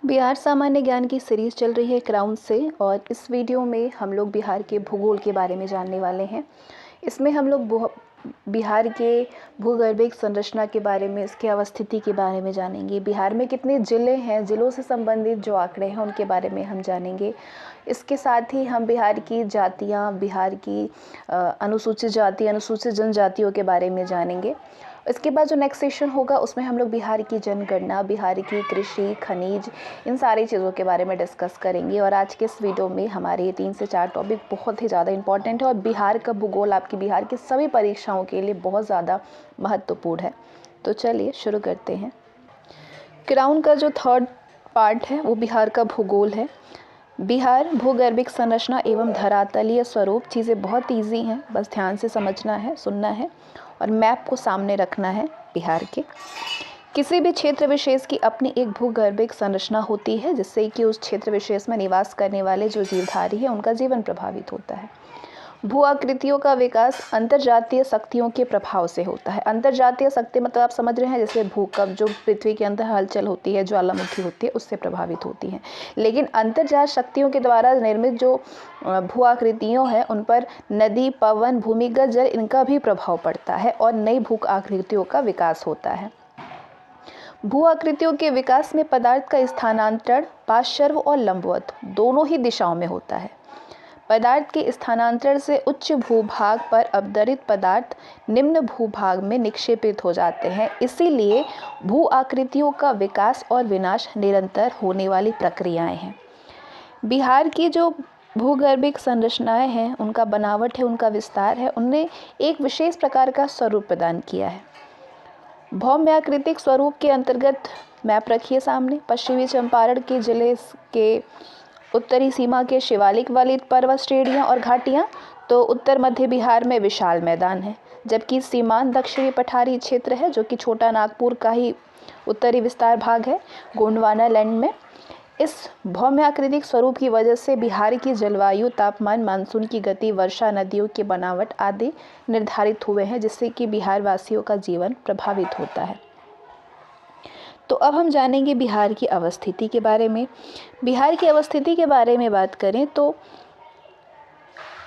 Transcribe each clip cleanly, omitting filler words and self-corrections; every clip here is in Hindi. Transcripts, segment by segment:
बिहार सामान्य ज्ञान की सीरीज़ चल रही है क्राउन से। और इस वीडियो में हम लोग बिहार के भूगोल के बारे में जानने वाले हैं। इसमें हम लोग बिहार के भूगर्भिक संरचना के बारे में, इसके अवस्थिति के बारे में जानेंगे। बिहार में कितने ज़िले हैं, ज़िलों से संबंधित जो आंकड़े हैं उनके बारे में हम जानेंगे। इसके साथ ही हम बिहार की जातियाँ, बिहार की अनुसूचित जाति, अनुसूचित जनजातियों के बारे में जानेंगे। इसके बाद जो नेक्स्ट सेशन होगा उसमें हम लोग बिहार की जनगणना, बिहार की कृषि, खनिज, इन सारी चीज़ों के बारे में डिस्कस करेंगे। और आज के इस वीडियो में हमारे ये 3 से 4 टॉपिक बहुत ही ज़्यादा इंपॉर्टेंट है और बिहार का भूगोल आपकी बिहार की सभी परीक्षाओं के लिए बहुत ज़्यादा महत्वपूर्ण है। तो चलिए शुरू करते हैं। क्राउन का जो थर्ड पार्ट है वो बिहार का भूगोल है। बिहार भूगर्भिक संरचना एवं धरातलीय स्वरूप, चीज़ें बहुत ईजी हैं, बस ध्यान से समझना है, सुनना है और मैप को सामने रखना है। बिहार के किसी भी क्षेत्र विशेष की अपनी एक भूगर्भिक संरचना होती है, जिससे कि उस क्षेत्र विशेष में निवास करने वाले जो जीवधारी है उनका जीवन प्रभावित होता है। भू आकृतियों का विकास अंतर्जातीय शक्तियों के प्रभाव से होता है। अंतर्जातीय शक्ति मतलब आप समझ रहे हैं, जैसे भूकंप, जो पृथ्वी के अंदर हलचल होती है, ज्वालामुखी होती है, उससे प्रभावित होती हैं। लेकिन अंतर्जात शक्तियों के द्वारा निर्मित जो भू आकृतियों हैं उन पर नदी, पवन, भूमिगत जल, इनका भी प्रभाव पड़ता है और नई भू आकृतियों का विकास होता है। भू आकृतियों के विकास में पदार्थ का स्थानांतरण पार्श्व और लंबवत दोनों ही दिशाओं में होता है। पदार्थ के स्थानांतरण से उच्च भूभाग पर अवतरित पदार्थ निम्न भूभाग में निक्षेपित हो जाते हैं। इसीलिए भू आकृतियों का विकास और विनाश निरंतर होने वाली प्रक्रियाएं हैं। बिहार की जो भूगर्भिक संरचनाएं हैं, उनका बनावट है, उनका विस्तार है, उनने एक विशेष प्रकार का स्वरूप प्रदान किया है। भौम्याकृतिक स्वरूप के अंतर्गत मैप रखिए सामने। पश्चिमी चंपारण के जिले के उत्तरी सीमा के शिवालिक वाली पर्वत श्रेणियाँ और घाटियाँ, तो उत्तर मध्य बिहार में विशाल मैदान है, जबकि सीमांत दक्षिणी पठारी क्षेत्र है, जो कि छोटा नागपुर का ही उत्तरी विस्तार भाग है, गोंडवाना लैंड में। इस भौम्याकृतिक स्वरूप की वजह से बिहार की जलवायु, तापमान, मानसून की गति, वर्षा, नदियों की बनावट आदि निर्धारित हुए हैं, जिससे कि बिहार वासियों का जीवन प्रभावित होता है। तो अब हम जानेंगे बिहार की अवस्थिति के बारे में। बिहार की अवस्थिति के बारे में बात करें तो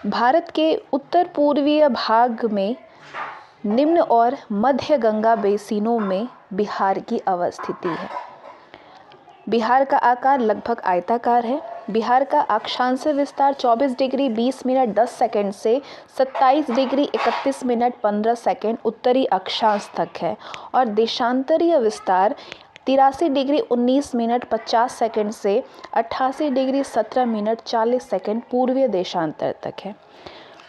भारत के उत्तर पूर्वीय भाग में निम्न और मध्य गंगा बेसिनों में बिहार की अवस्थिति है। बिहार का आकार लगभग आयताकार है। बिहार का अक्षांश विस्तार 24 डिग्री 20 मिनट 10 सेकंड से 27 डिग्री 31 मिनट 15 सेकंड उत्तरी अक्षांश तक है और देशांतरीय विस्तार 83 डिग्री 19 मिनट 50 सेकंड से 88 डिग्री 17 मिनट 40 सेकंड पूर्वीय देशांतर तक है।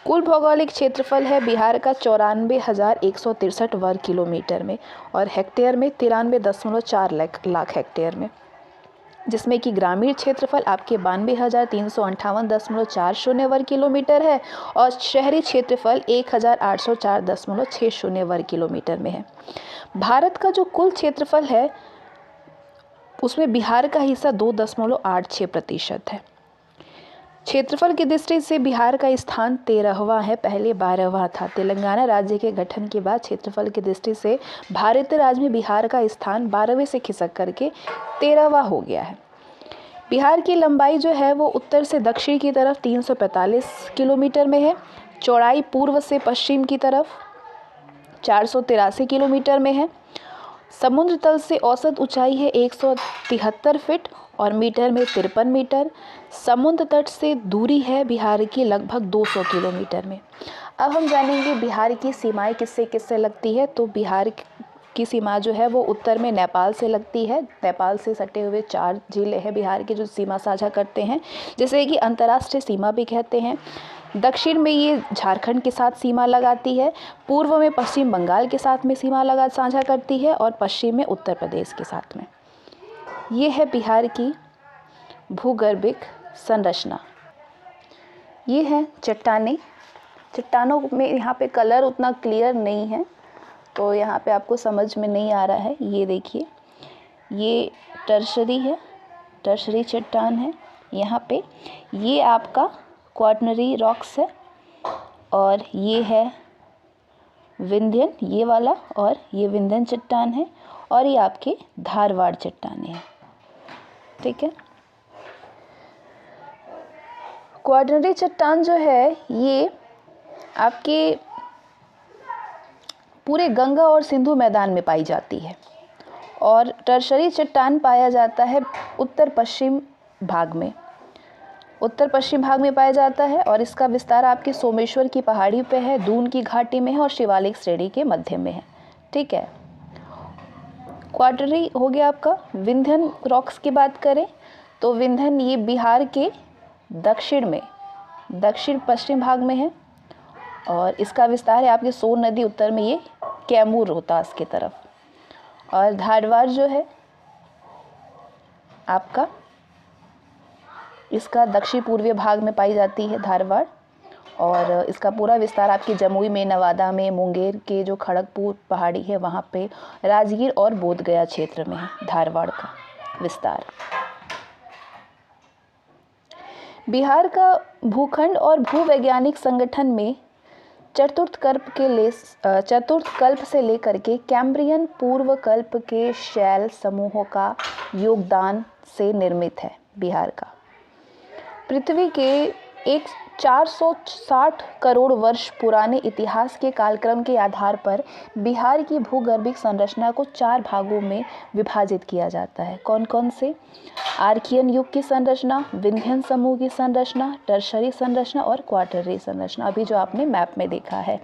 कुल भौगोलिक क्षेत्रफल है बिहार का 94,163 वर्ग किलोमीटर में और हेक्टेयर में 93.4 लाख हेक्टेयर में, जिसमें कि ग्रामीण क्षेत्रफल आपके 92,358.40 वर्ग किलोमीटर है और शहरी क्षेत्रफल 1,804.60 वर्ग किलोमीटर में है। भारत का जो कुल क्षेत्रफल है उसमें बिहार का हिस्सा 2.86% है। क्षेत्रफल की दृष्टि से बिहार का स्थान 13वां है, पहले 12वां था। तेलंगाना राज्य के गठन के बाद क्षेत्रफल की दृष्टि से भारतीय राज्य में बिहार का स्थान 12वें से खिसक करके 13वां हो गया है। बिहार की लंबाई जो है वो उत्तर से दक्षिण की तरफ 345 किलोमीटर में है। चौड़ाई पूर्व से पश्चिम की तरफ 483 किलोमीटर में है। समुद्र तल से औसत ऊंचाई है 173 फीट और मीटर में 53 मीटर। समुद्र तट से दूरी है बिहार की लगभग 200 किलोमीटर में। अब हम जानेंगे बिहार की सीमाएं किससे किससे लगती है। तो बिहार की सीमा जो है वो उत्तर में नेपाल से लगती है। नेपाल से सटे हुए 4 जिले हैं बिहार के जो सीमा साझा करते हैं, जिसे कि अंतर्राष्ट्रीय सीमा भी कहते हैं। दक्षिण में ये झारखंड के साथ सीमा लगाती है। पूर्व में पश्चिम बंगाल के साथ में सीमा साझा करती है और पश्चिम में उत्तर प्रदेश के साथ में। ये है बिहार की भूगर्भिक संरचना। ये है चट्टानें। चट्टानों में यहाँ पे कलर उतना क्लियर नहीं है, तो यहाँ पे आपको समझ में नहीं आ रहा है। ये देखिए, ये टर्शरी है, टर्शरी चट्टान है। यहाँ पे ये आपका क्वाटरनरी रॉक्स है और ये है विंध्यन, ये वाला, और ये विंध्यन चट्टान है और ये आपके धारवाड़ चट्टानें हैं। ठीक है। क्वाटरनरी चट्टान जो है ये आपके पूरे गंगा और सिंधु मैदान में पाई जाती है, और टर्शरी चट्टान पाया जाता है उत्तर पश्चिम भाग में पाया जाता है, और इसका विस्तार आपके सोमेश्वर की पहाड़ी पे है, दून की घाटी में है और शिवालिक श्रेणी के मध्य में है। ठीक है, क्वाटरनरी हो गया आपका। विंध्यन रॉक्स की बात करें तो विंध्यन ये बिहार के दक्षिण पश्चिम भाग में है, और इसका विस्तार है आपके सोन नदी उत्तर में, ये कैमूर रोहतास की तरफ। और धारवाड़ जो है आपका इसका दक्षिण पूर्वी भाग में पाई जाती है धारवाड़, और इसका पूरा विस्तार आपके जमुई में, नवादा में, मुंगेर के जो खड़गपुर पहाड़ी है वहाँ पे, राजगीर और बोधगया क्षेत्र में है धारवाड़ का विस्तार। बिहार का भूखंड और भूवैज्ञानिक संगठन में चतुर्थ कल्प से लेकर के कैम्ब्रियन पूर्व कल्प के शैल समूहों का योगदान से निर्मित है बिहार का। पृथ्वी के एक 460 करोड़ वर्ष पुराने इतिहास के कालक्रम के आधार पर बिहार की भूगर्भिक संरचना को 4 भागों में विभाजित किया जाता है। कौन कौन से? आर्कियन युग की संरचना, विंध्यन समूह की संरचना, टर्शरी संरचना और क्वाटरनरी संरचना, अभी जो आपने मैप में देखा है।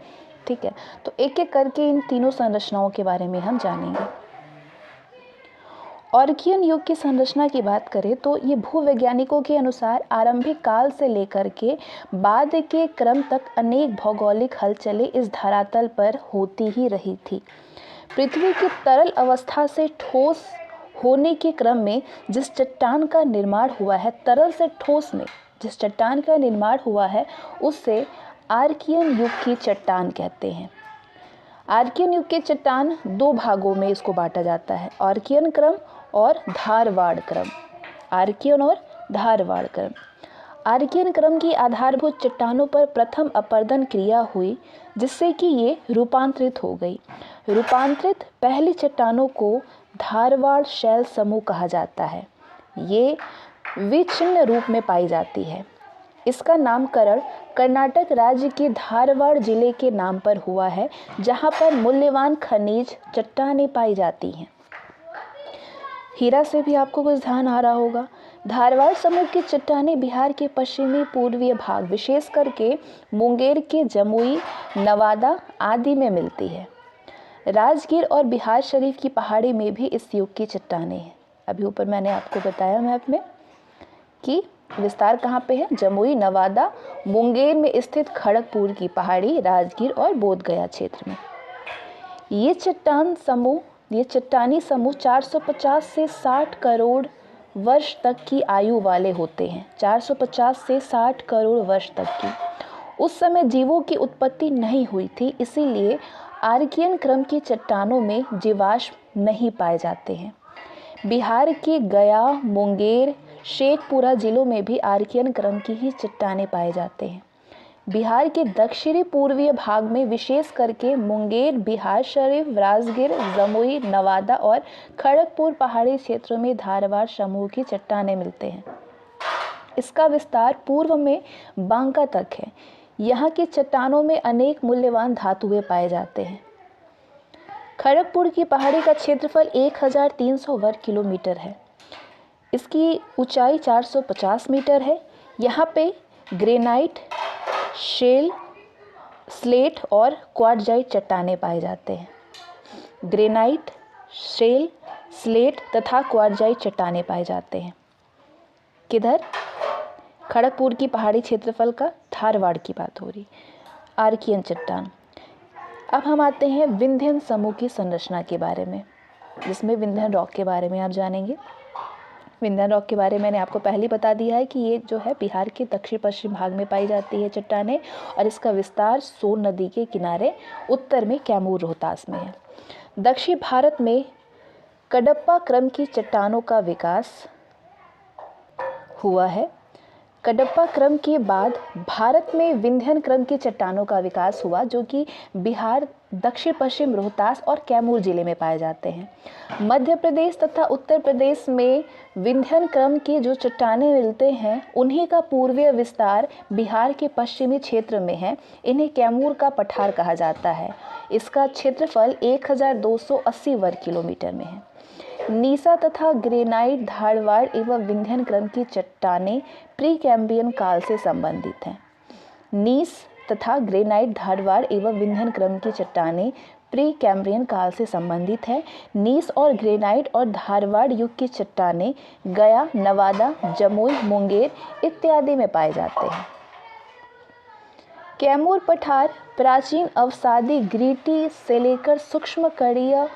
ठीक है, तो एक एक करके इन तीनों संरचनाओं के बारे में हम जानेंगे। आर्कियन युग की संरचना की बात करें तो ये भूवैज्ञानिकों के अनुसार आरंभिक काल से लेकर के बाद के क्रम तक अनेक भौगोलिक हलचलें इस धरातल पर होती ही रही थी। पृथ्वी की तरल अवस्था से ठोस होने के क्रम में जिस चट्टान का निर्माण हुआ है, तरल से ठोस में जिस चट्टान का निर्माण हुआ है उससे आर्कियन युग की चट्टान कहते हैं। आर्कियन युग के चट्टान 2 भागों में इसको बांटा जाता है, आर्कियन क्रम और धारवाड़ क्रम। आर्कियन और धारवाड़ क्रम। आर्कियन क्रम की आधारभूत चट्टानों पर प्रथम अपरदन क्रिया हुई जिससे कि ये रूपांतरित हो गई। रूपांतरित पहली चट्टानों को धारवाड़ शैल समूह कहा जाता है। ये विच्छिन्न रूप में पाई जाती है। इसका नामकरण कर्नाटक राज्य के धारवाड़ जिले के नाम पर हुआ है, जहां पर मूल्यवान खनिज चट्टानें पाई जाती हैं। हीरा से भी आपको कुछ ध्यान आ रहा होगा। धारवाड़ समूह की चट्टानें बिहार के पश्चिमी पूर्वीय भाग, विशेष करके मुंगेर के जमुई, नवादा आदि में मिलती है। राजगीर और बिहार शरीफ की पहाड़ी में भी इस युग की चट्टानें हैं। अभी ऊपर मैंने आपको बताया मैप में कि विस्तार कहाँ पे है, जमुई, नवादा, मुंगेर में स्थित खड़गपुर की पहाड़ी, राजगीर और बोधगया क्षेत्र में। ये चट्टानी समूह 450 से 60 करोड़ वर्ष तक की आयु वाले होते हैं। 450 से 60 करोड़ वर्ष तक की। उस समय जीवों की उत्पत्ति नहीं हुई थी, इसीलिए आर्कियन क्रम की चट्टानों में जीवाश्म नहीं पाए जाते हैं। बिहार के गया, मुंगेर, शेखपुरा जिलों में भी आर्कियन क्रम की ही चट्टानें पाए जाते हैं। बिहार के दक्षिणी पूर्वीय भाग में विशेष करके मुंगेर, बिहार शरीफ, राजगीर, जमुई, नवादा और खड़गपुर पहाड़ी क्षेत्रों में धारवाड़ समूह की चट्टानें मिलते हैं। इसका विस्तार पूर्व में बांका तक है। यहाँ की चट्टानों में अनेक मूल्यवान धातुएं पाए जाते हैं। खड़गपुर की पहाड़ी का क्षेत्रफल 1300 वर्ग किलोमीटर है। इसकी ऊंचाई 450 मीटर है। यहाँ पे ग्रेनाइट, शेल, स्लेट और क्वार्टजाइट चट्टानें पाए जाते हैं। ग्रेनाइट, शेल, स्लेट तथा क्वार्टजाइट चट्टानें पाए जाते हैं। किधर? खड़गपुर की पहाड़ी क्षेत्रफल का, धारवाड़ की बात हो रही। आर्कियन चट्टान। अब हम आते हैं विंध्यन समूह की संरचना के बारे में, जिसमें विंध्यन रॉक के बारे में आप जानेंगे। विंध्यन रॉक के बारे में मैंने आपको पहले बता दिया है कि ये जो है बिहार के दक्षिण पश्चिम भाग में पाई जाती है चट्टानें, और इसका विस्तार सोन नदी के किनारे उत्तर में कैमूर रोहतास में है। दक्षिण भारत में कडप्पा क्रम की चट्टानों का विकास हुआ है। कडप्पा क्रम के बाद भारत में विंध्यन क्रम की चट्टानों का विकास हुआ, जो कि बिहार, दक्षिण पश्चिम रोहतास और कैमूर जिले में पाए जाते हैं। मध्य प्रदेश तथा उत्तर प्रदेश में विंध्यन क्रम की जो चट्टानें मिलते हैं, उन्हीं का पूर्वीय विस्तार बिहार के पश्चिमी क्षेत्र में है। इन्हें कैमूर का पठार कहा जाता है। इसका क्षेत्रफल 1280 वर्ग किलोमीटर में है। नीसा तथा ग्रेनाइट धारवाड़ एवं विंध्यन क्रम की चट्टानें प्री कैम्ब्रियन काल से संबंधित हैं। नीस तथा ग्रेनाइट धारवाड़ एवं विंध्यन क्रम की चट्टानें प्री कैम्ब्रियन काल से संबंधित है। नीस और ग्रेनाइट और धारवाड़ युग की चट्टानें गया, नवादा, जमुई, मुंगेर इत्यादि में पाए जाते हैं। कैमूर पठार प्राचीन अवसादी ग्रीटी से लेकर सूक्ष्म कड़ीय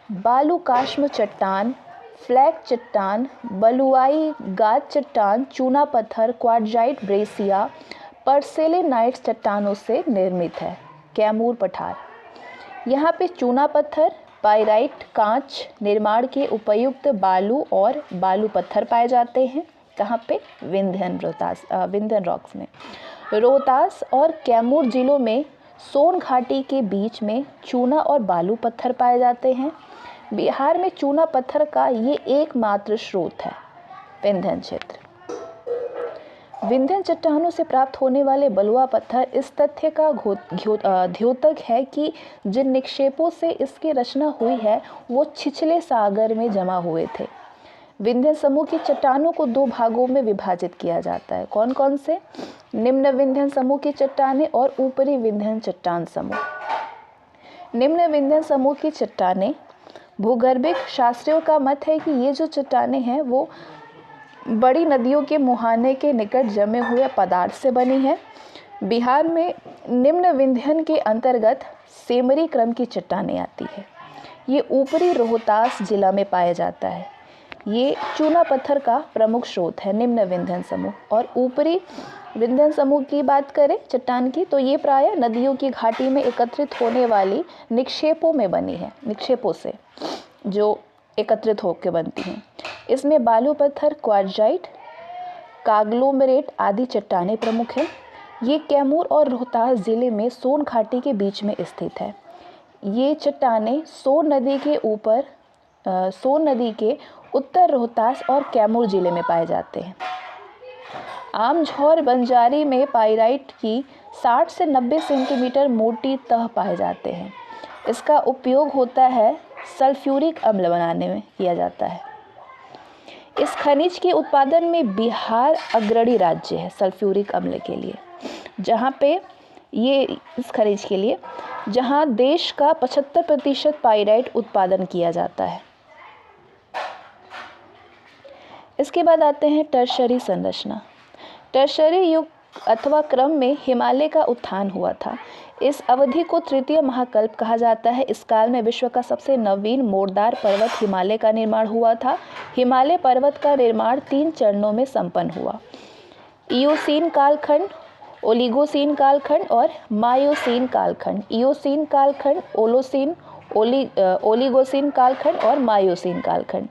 बालूकाष्म चट्टान, फ्लैग चट्टान, बलुआई गाद चट्टान, चूना पत्थर, क्वार्टजाइट, ब्रेसिया, पर्सेलेनाइट चट्टानों से निर्मित है। कैमूर पठार यहाँ पे चूना पत्थर, पाइराइट, कांच निर्माण के उपयुक्त बालू और बालू पत्थर पाए जाते हैं। कहाँ पे? विंध्यन रॉक्स में। रोहतास और कैमूर जिलों में सोन घाटी के बीच में चूना और बालू पत्थर पाए जाते हैं। बिहार में चूना पत्थर का ये एकमात्र स्रोत है। विंध्यन क्षेत्र विंध्यन चट्टानों से प्राप्त होने वाले बलुआ पत्थर इस तथ्य का द्योतक है कि जिन निक्षेपों से इसकी रचना हुई है वो छिछले सागर में जमा हुए थे। विंध्यन समूह की चट्टानों को दो भागों में विभाजित किया जाता है। कौन कौन से? निम्न विंध्यन समूह की चट्टानें और ऊपरी विंध्यन चट्टान समूह। निम्न विंध्यन समूह की चट्टानें, भूगर्भिक शास्त्रियों का मत है कि ये जो चट्टानें हैं वो बड़ी नदियों के मुहाने के निकट जमे हुए पदार्थ से बनी है। बिहार में निम्न विंध्यन के अंतर्गत सेमरी क्रम की चट्टानें आती है। ये ऊपरी रोहतास जिला में पाया जाता है। ये चूना पत्थर का प्रमुख स्रोत है निम्न विंध्यन समूह। और ऊपरी विंध्यन समूह की बात करें चट्टान की, तो ये प्रायः नदियों की घाटी में एकत्रित होने वाली निक्षेपों में बनी है, निक्षेपों से जो एकत्रित होकर बनती हैं। इसमें बालू पत्थर, क्वार्टजाइट, काग्लोमेरेट आदि चट्टानें प्रमुख हैं। ये कैमूर और रोहतास जिले में सोन घाटी के बीच में स्थित है। ये चट्टानें सोन नदी के उत्तर रोहतास और कैमूर जिले में पाए जाते हैं। आमझौर बंजारी में पाइराइट की 60 से 90 सेंटीमीटर मोटी तह पाए जाते हैं। इसका उपयोग होता है सल्फ्यूरिक अम्ल बनाने में किया जाता है। इस खनिज के उत्पादन में बिहार अग्रणी राज्य है सल्फ्यूरिक अम्ल के लिए, इस खनिज के लिए जहां देश का 75% पाइराइट उत्पादन किया जाता है। इसके बाद आते हैं टर्शरी संरचना। टर्शरी युग अथवा क्रम में हिमालय का उत्थान हुआ था। इस अवधि को तृतीय महाकल्प कहा जाता है। इस काल में विश्व का सबसे नवीन मोड़दार पर्वत हिमालय का निर्माण हुआ था। हिमालय पर्वत का निर्माण 3 चरणों में संपन्न हुआ। इयोसीन कालखंड, ओलिगोसीन कालखंड और मायोसीन कालखंड। इयोसीन कालखंड, ओलिगोसीन कालखंड और मायोसीन कालखंड।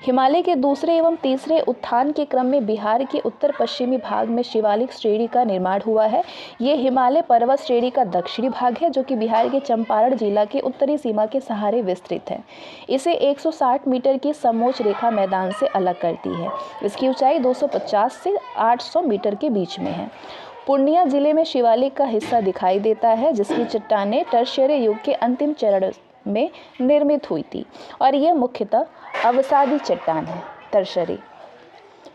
हिमालय के दूसरे एवं तीसरे उत्थान के क्रम में बिहार के उत्तर पश्चिमी भाग में शिवालिक श्रेणी का निर्माण हुआ है। ये हिमालय पर्वत श्रेणी का दक्षिणी भाग है जो कि बिहार के चंपारण जिला के उत्तरी सीमा के सहारे विस्तृत है। इसे 160 मीटर की समोच्च रेखा मैदान से अलग करती है। इसकी ऊंचाई 250 से 800 मीटर के बीच में है। पूर्णिया जिले में शिवालिक का हिस्सा दिखाई देता है जिसकी चट्टानें टर्शियरी युग के अंतिम चरण में निर्मित हुई थी और यह मुख्यतः अवसादी चट्टान है, टर्शरी।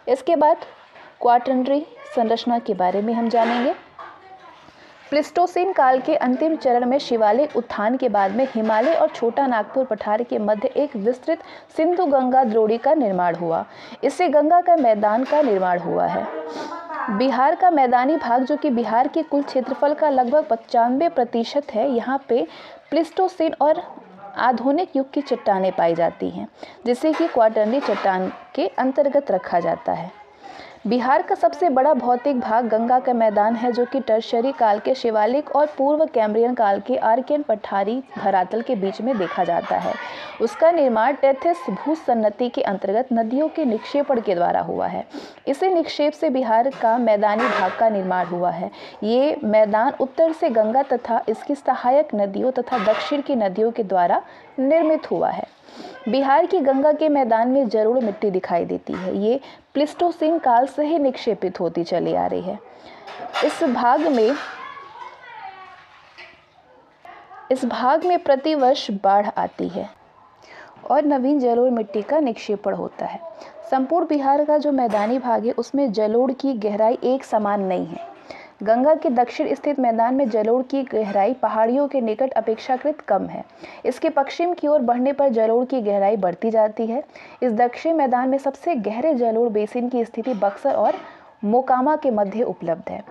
इसके बाद क्वाटरनरी संरचना के बारे में हम जानेंगे। प्लीस्टोसीन काल के अंतिम चरण में शिवालिक उत्थान के बाद में हिमालय और छोटा नागपुर पठार के मध्य एक विस्तृत सिंधु गंगा द्रोणी का निर्माण हुआ। इससे गंगा का मैदान का निर्माण हुआ है। बिहार का मैदानी भाग जो कि बिहार के कुल क्षेत्रफल का लगभग 95% है, यहाँ पे प्लीस्टोसीन और आधुनिक युग की चट्टानें पाई जाती हैं जिसे कि क्वाटरनरी चट्टान के अंतर्गत रखा जाता है। बिहार का सबसे बड़ा भौतिक भाग गंगा का मैदान है, जो कि टर्शियरी काल के शिवालिक और पूर्व कैम्ब्रियन काल के आर्कियन पठारी धरातल के बीच में देखा जाता है। उसका निर्माण टेथिस भूसन्नति के अंतर्गत नदियों के निक्षेपण के द्वारा हुआ है। इसी निक्षेप से बिहार का मैदानी भाग का निर्माण हुआ है। ये मैदान उत्तर से गंगा तथा इसकी सहायक नदियों तथा दक्षिण की नदियों के द्वारा निर्मित हुआ है। बिहार की गंगा के मैदान में जरूर मिट्टी दिखाई देती है। ये प्लीस्टोसीन काल से ही निक्षेपित होती चली आ रही है। इस भाग में प्रतिवर्ष बाढ़ आती है और नवीन जलोढ़ मिट्टी का निक्षेपण होता है। संपूर्ण बिहार का जो मैदानी भाग है उसमें जलोढ़ की गहराई एक समान नहीं है। गंगा के दक्षिण स्थित मैदान में जलोढ़ की गहराई पहाड़ियों के निकट अपेक्षाकृत कम है। इसके पश्चिम की ओर बढ़ने पर जलोढ़ की गहराई बढ़ती जाती है। इस दक्षिण मैदान में सबसे गहरे जलोढ़ बेसिन की स्थिति बक्सर और मोकामा के मध्य उपलब्ध है।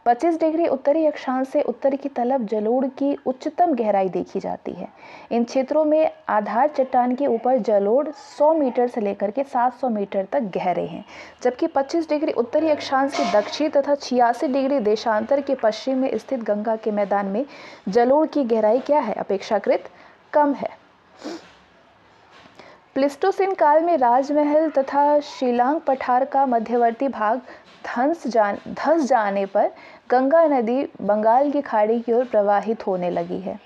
25 डिग्री उत्तरी अक्षांश से उत्तर की तरफ जलोढ़ की उच्चतम गहराई देखी जाती है। इन क्षेत्रों में आधार चट्टान के ऊपर जलोढ़ 100 मीटर से लेकर के 700 मीटर तक गहरे हैं, जबकि 25 डिग्री उत्तरी अक्षांश के दक्षिण तथा 86 डिग्री देशांतर के पश्चिम में स्थित गंगा के मैदान में जलोढ़ की गहराई क्या है, अपेक्षाकृत कम है। प्लीस्टोसीन काल में राजमहल तथा शिलांग पठार का मध्यवर्ती भाग धंस जाने पर गंगा नदी बंगाल की खाड़ी की ओर प्रवाहित होने लगी है।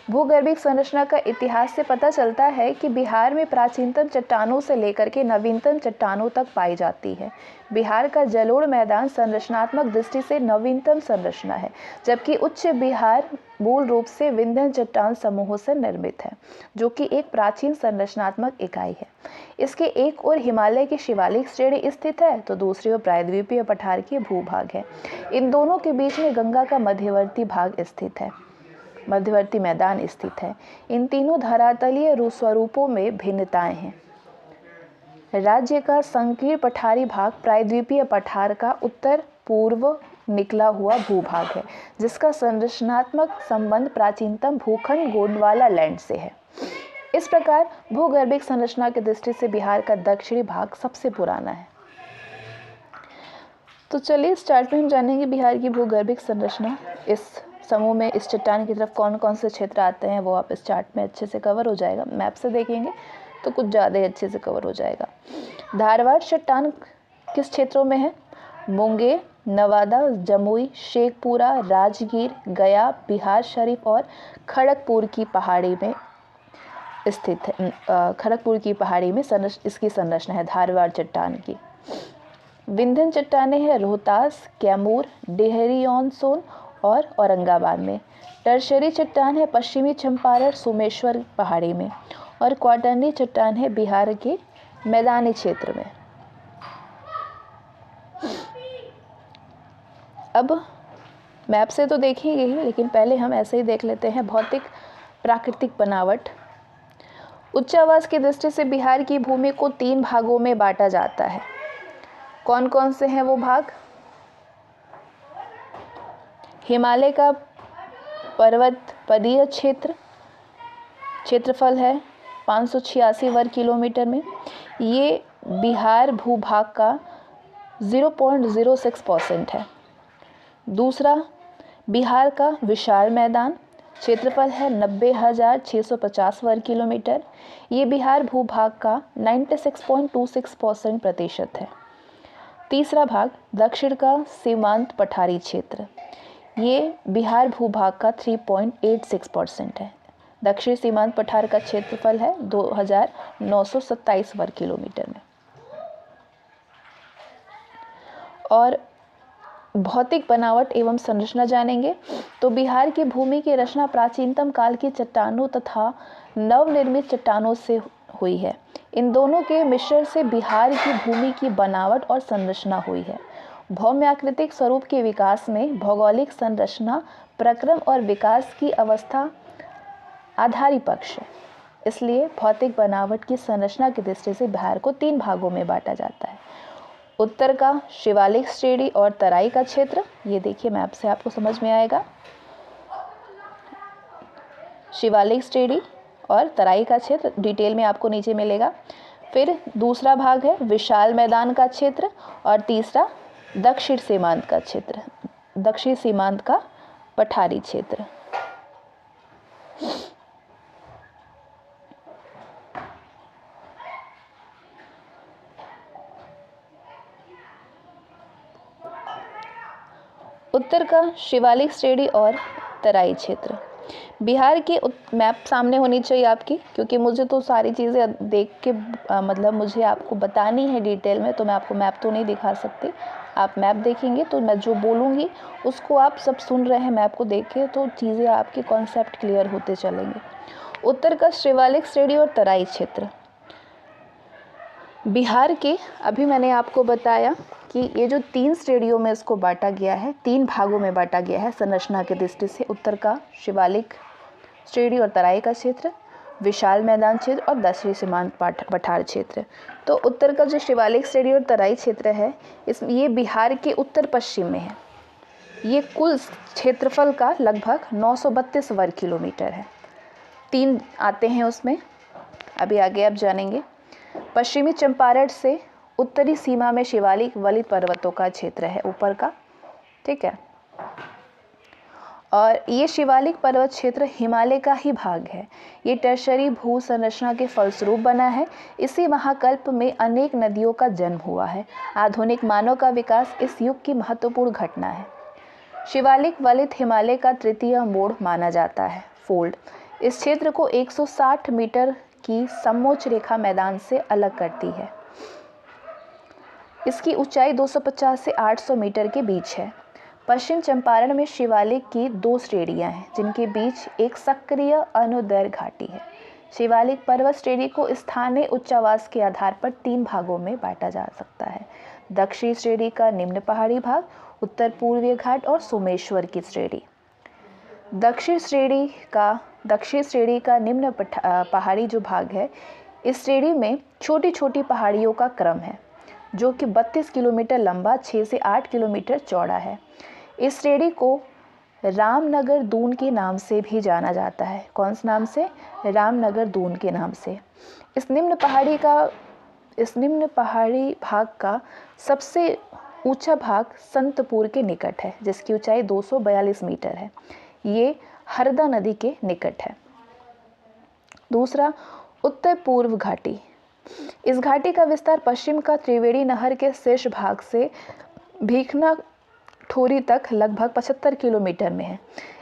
भूगर्भिक संरचना का इतिहास से पता चलता है कि बिहार में प्राचीनतम चट्टानों से लेकर के नवीनतम चट्टानों तक पाई जाती है। बिहार का जलोढ़ मैदान संरचनात्मक दृष्टि से नवीनतम संरचना है, जबकि उच्च बिहार मूल रूप से विंध्य चट्टान समूहों से निर्मित है, जो कि एक प्राचीन संरचनात्मक इकाई है। इसके एक ओर हिमालय की शिवालिक श्रेणी स्थित है तो दूसरी ओर प्रायद्वीपीय पठार की भूभाग है। इन दोनों के बीच में गंगा का मध्यवर्ती मैदान स्थित है। इन तीनों धरातलीय स्वरूपों में भिन्नताएं हैं। राज्य का संकीर्ण पठारी भाग प्रायद्वीपीय पठार का उत्तर पूर्व निकला हुआ भूभाग है, जिसका संरचनात्मक संबंध प्राचीनतम भूखंड गोंडवाना लैंड से है। इस प्रकार भूगर्भिक संरचना की दृष्टि से बिहार का दक्षिणी भाग सबसे पुराना है। तो चलिए इस चार्ट में हम जानेंगे बिहार की भूगर्भिक संरचना। इस समूह में इस चट्टान की तरफ कौन कौन से क्षेत्र आते हैं वो आप इस चार्ट में अच्छे से कवर हो जाएगा। मैप से देखेंगे तो कुछ ज़्यादा ही अच्छे से कवर हो जाएगा। धारवाड़ चट्टान किस क्षेत्रों में है? मुंगेर, नवादा, जमुई, शेखपुरा, राजगीर, गया, बिहार शरीफ और खड़गपुर की पहाड़ी में स्थित है। खड़गपुर की पहाड़ी में इसकी संरचना है धारवाड़ चट्टान की। विंध्यन चट्टानें हैं रोहतास, कैमूर, डेहरी ऑन सोन और औरंगाबाद में। टर्शियरी चट्टान है पश्चिमी चंपारण, सोमेश्वर पहाड़ी में। और क्वाटरनी चट्टान है बिहार के मैदानी क्षेत्र में। अब मैप से तो देखेंगे ही, लेकिन पहले हम ऐसे ही देख लेते हैं भौतिक प्राकृतिक बनावट। उच्चावास की दृष्टि से बिहार की भूमि को 3 भागों में बांटा जाता है। कौन कौन से हैं वो भाग? हिमालय का पर्वतपदीय क्षेत्रफल है 586 वर्ग किलोमीटर में। ये बिहार भूभाग का 0.06% है। दूसरा, बिहार का विशाल मैदान क्षेत्रफल है 90,650 वर्ग किलोमीटर। ये बिहार भूभाग का 96.26% है। तीसरा भाग दक्षिण का सीमांत पठारी क्षेत्र, ये बिहार भूभाग का 3.86% है। दक्षिण सीमांत पठार का क्षेत्रफल है 2,927 वर्ग किलोमीटर में। और भौतिक बनावट एवं संरचना जानेंगे तो बिहार की भूमि की रचना प्राचीनतम काल की चट्टानों तथा नवनिर्मित चट्टानों से हुई है। इन दोनों के मिश्रण से बिहार की भूमि की बनावट और संरचना हुई है। भौम्याकृतिक स्वरूप के विकास में भौगोलिक संरचना, प्रक्रम और विकास की अवस्था आधारी पक्ष है। इसलिए भौतिक बनावट की संरचना की दृष्टि से बिहार को 3 भागों में बांटा जाता है। उत्तर का शिवालिक श्रेणी और तराई का क्षेत्र, ये देखिए मैप से आपको समझ में आएगा। शिवालिक श्रेणी और तराई का क्षेत्र डिटेल में आपको नीचे मिलेगा। फिर दूसरा भाग है विशाल मैदान का क्षेत्र और तीसरा दक्षिण सीमांत का क्षेत्र, दक्षिण सीमांत का पठारी क्षेत्र। उत्तर का शिवालिक श्रेणी और तराई क्षेत्र। बिहार की मैप सामने होनी चाहिए आपकी, क्योंकि मुझे तो सारी चीज़ें देख के मतलब मुझे आपको बतानी है डिटेल में, तो मैं आपको मैप तो नहीं दिखा सकती। आप मैप देखेंगे तो मैं जो बोलूँगी उसको आप सब सुन रहे हैं मैप को देख के, तो चीज़ें आपके कॉन्सेप्ट क्लियर होते चलेंगे। उत्तर का शिवालिक श्रेणी और तराई क्षेत्र। बिहार के, अभी मैंने आपको बताया कि ये जो 3 श्रेणियों में इसको बांटा गया है, 3 भागों में बांटा गया है संरचना की दृष्टि से। उत्तर का शिवालिक श्रेणी और तराई का क्षेत्र, विशाल मैदान क्षेत्र और दक्षिणी सीमांत पठार क्षेत्र। तो उत्तर का जो शिवालिक श्रेणी और तराई क्षेत्र है, ये बिहार के उत्तर पश्चिम में है। ये कुल क्षेत्रफल का लगभग 932 वर्ग किलोमीटर है। 3 आते हैं उसमें, अभी आगे आप जानेंगे। पश्चिमी चंपारण से उत्तरी सीमा में शिवालिक वलित पर्वतों का क्षेत्र है ऊपर का, ठीक है। और ये शिवालिक पर्वत क्षेत्र हिमालय का ही भाग है। ये टर्शरी भू संरचना के फलस्वरूप बना है। इसी महाकल्प में अनेक नदियों का जन्म हुआ है। आधुनिक मानव का विकास इस युग की महत्वपूर्ण घटना है। शिवालिक वलित हिमालय का तृतीय मोड़ माना जाता है, फोल्ड। इस क्षेत्र को 160 मीटर की समोच्च रेखा मैदान से अलग करती है। इसकी ऊंचाई 250 से 800 मीटर के बीच है। पश्चिम चंपारण में शिवालिक की 2 श्रेणियां हैं, जिनके बीच एक सक्रिय अनुदैर्घ्य घाटी है। शिवालिक पर्वत श्रेणी को स्थानीय उच्चावास के आधार पर 3 भागों में बांटा जा सकता है। दक्षिणी श्रेणी का निम्न पहाड़ी भाग, उत्तर पूर्वीय घाट और सोमेश्वर की श्रेणी। दक्षिण श्रेणी का निम्न पहाड़ी जो भाग है, इस श्रेणी में छोटी छोटी पहाड़ियों का क्रम है, जो कि 32 किलोमीटर लंबा, 6 से 8 किलोमीटर चौड़ा है। इस श्रेणी को रामनगर दून के नाम से भी जाना जाता है। कौन से नाम से? रामनगर दून के नाम से। इस निम्न पहाड़ी भाग का सबसे ऊंचा भाग संतपुर के निकट है, जिसकी ऊंचाई 242 मीटर है। ये हरदा नदी के निकट है। दूसरा, उत्तर पूर्व घाटी। इस घाटी का विस्तार पश्चिम का त्रिवेणी नहर के शीर्ष भाग से भीखना ठोरी तक लगभग 75 किलोमीटर में है।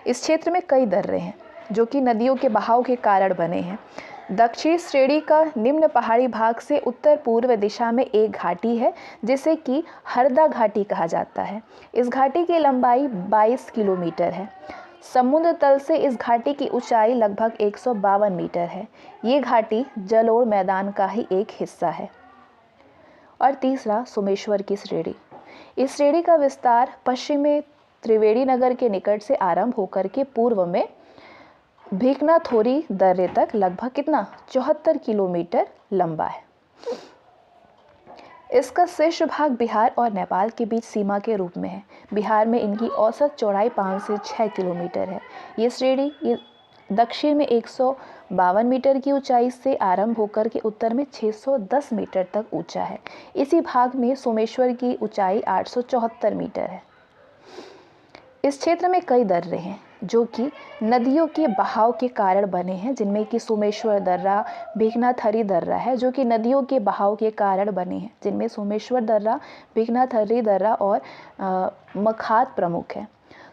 इस क्षेत्र में कई दर्रे हैं, जो कि नदियों के बहाव के कारण बने हैं। दक्षिण श्रेणी का निम्न पहाड़ी भाग से उत्तर पूर्व दिशा में एक घाटी है, जिसे कि हरदा घाटी कहा जाता है। इस घाटी की लंबाई 22 किलोमीटर है। समुद्र तल से इस घाटी की ऊंचाई लगभग 152 मीटर है। ये घाटी जलोढ़ मैदान का ही एक हिस्सा है। और तीसरा, सोमेश्वर की श्रेणी। इस श्रेणी का विस्तार पश्चिम में त्रिवेणी नगर के निकट से आरंभ होकर के पूर्व में भीखनाथोरी दर्रे तक लगभग कितना 74 किलोमीटर लंबा है। इसका शीर्ष भाग बिहार और नेपाल के बीच सीमा के रूप में है। बिहार में इनकी औसत चौड़ाई 5 से 6 किलोमीटर है। ये श्रेणी दक्षिण में 152 मीटर की ऊंचाई से आरंभ होकर के उत्तर में 610 मीटर तक ऊंचा है। इसी भाग में सोमेश्वर की ऊंचाई 874 मीटर है। इस क्षेत्र में कई दर्रे हैं, जो कि नदियों के बहाव के कारण बने हैं, जिनमें कि सोमेश्वर दर्रा, भीखनाथरी दर्रा है, जो कि नदियों के बहाव के कारण बने हैं, जिनमें सोमेश्वर दर्रा, भीखनाथरी दर्रा और मखात प्रमुख है।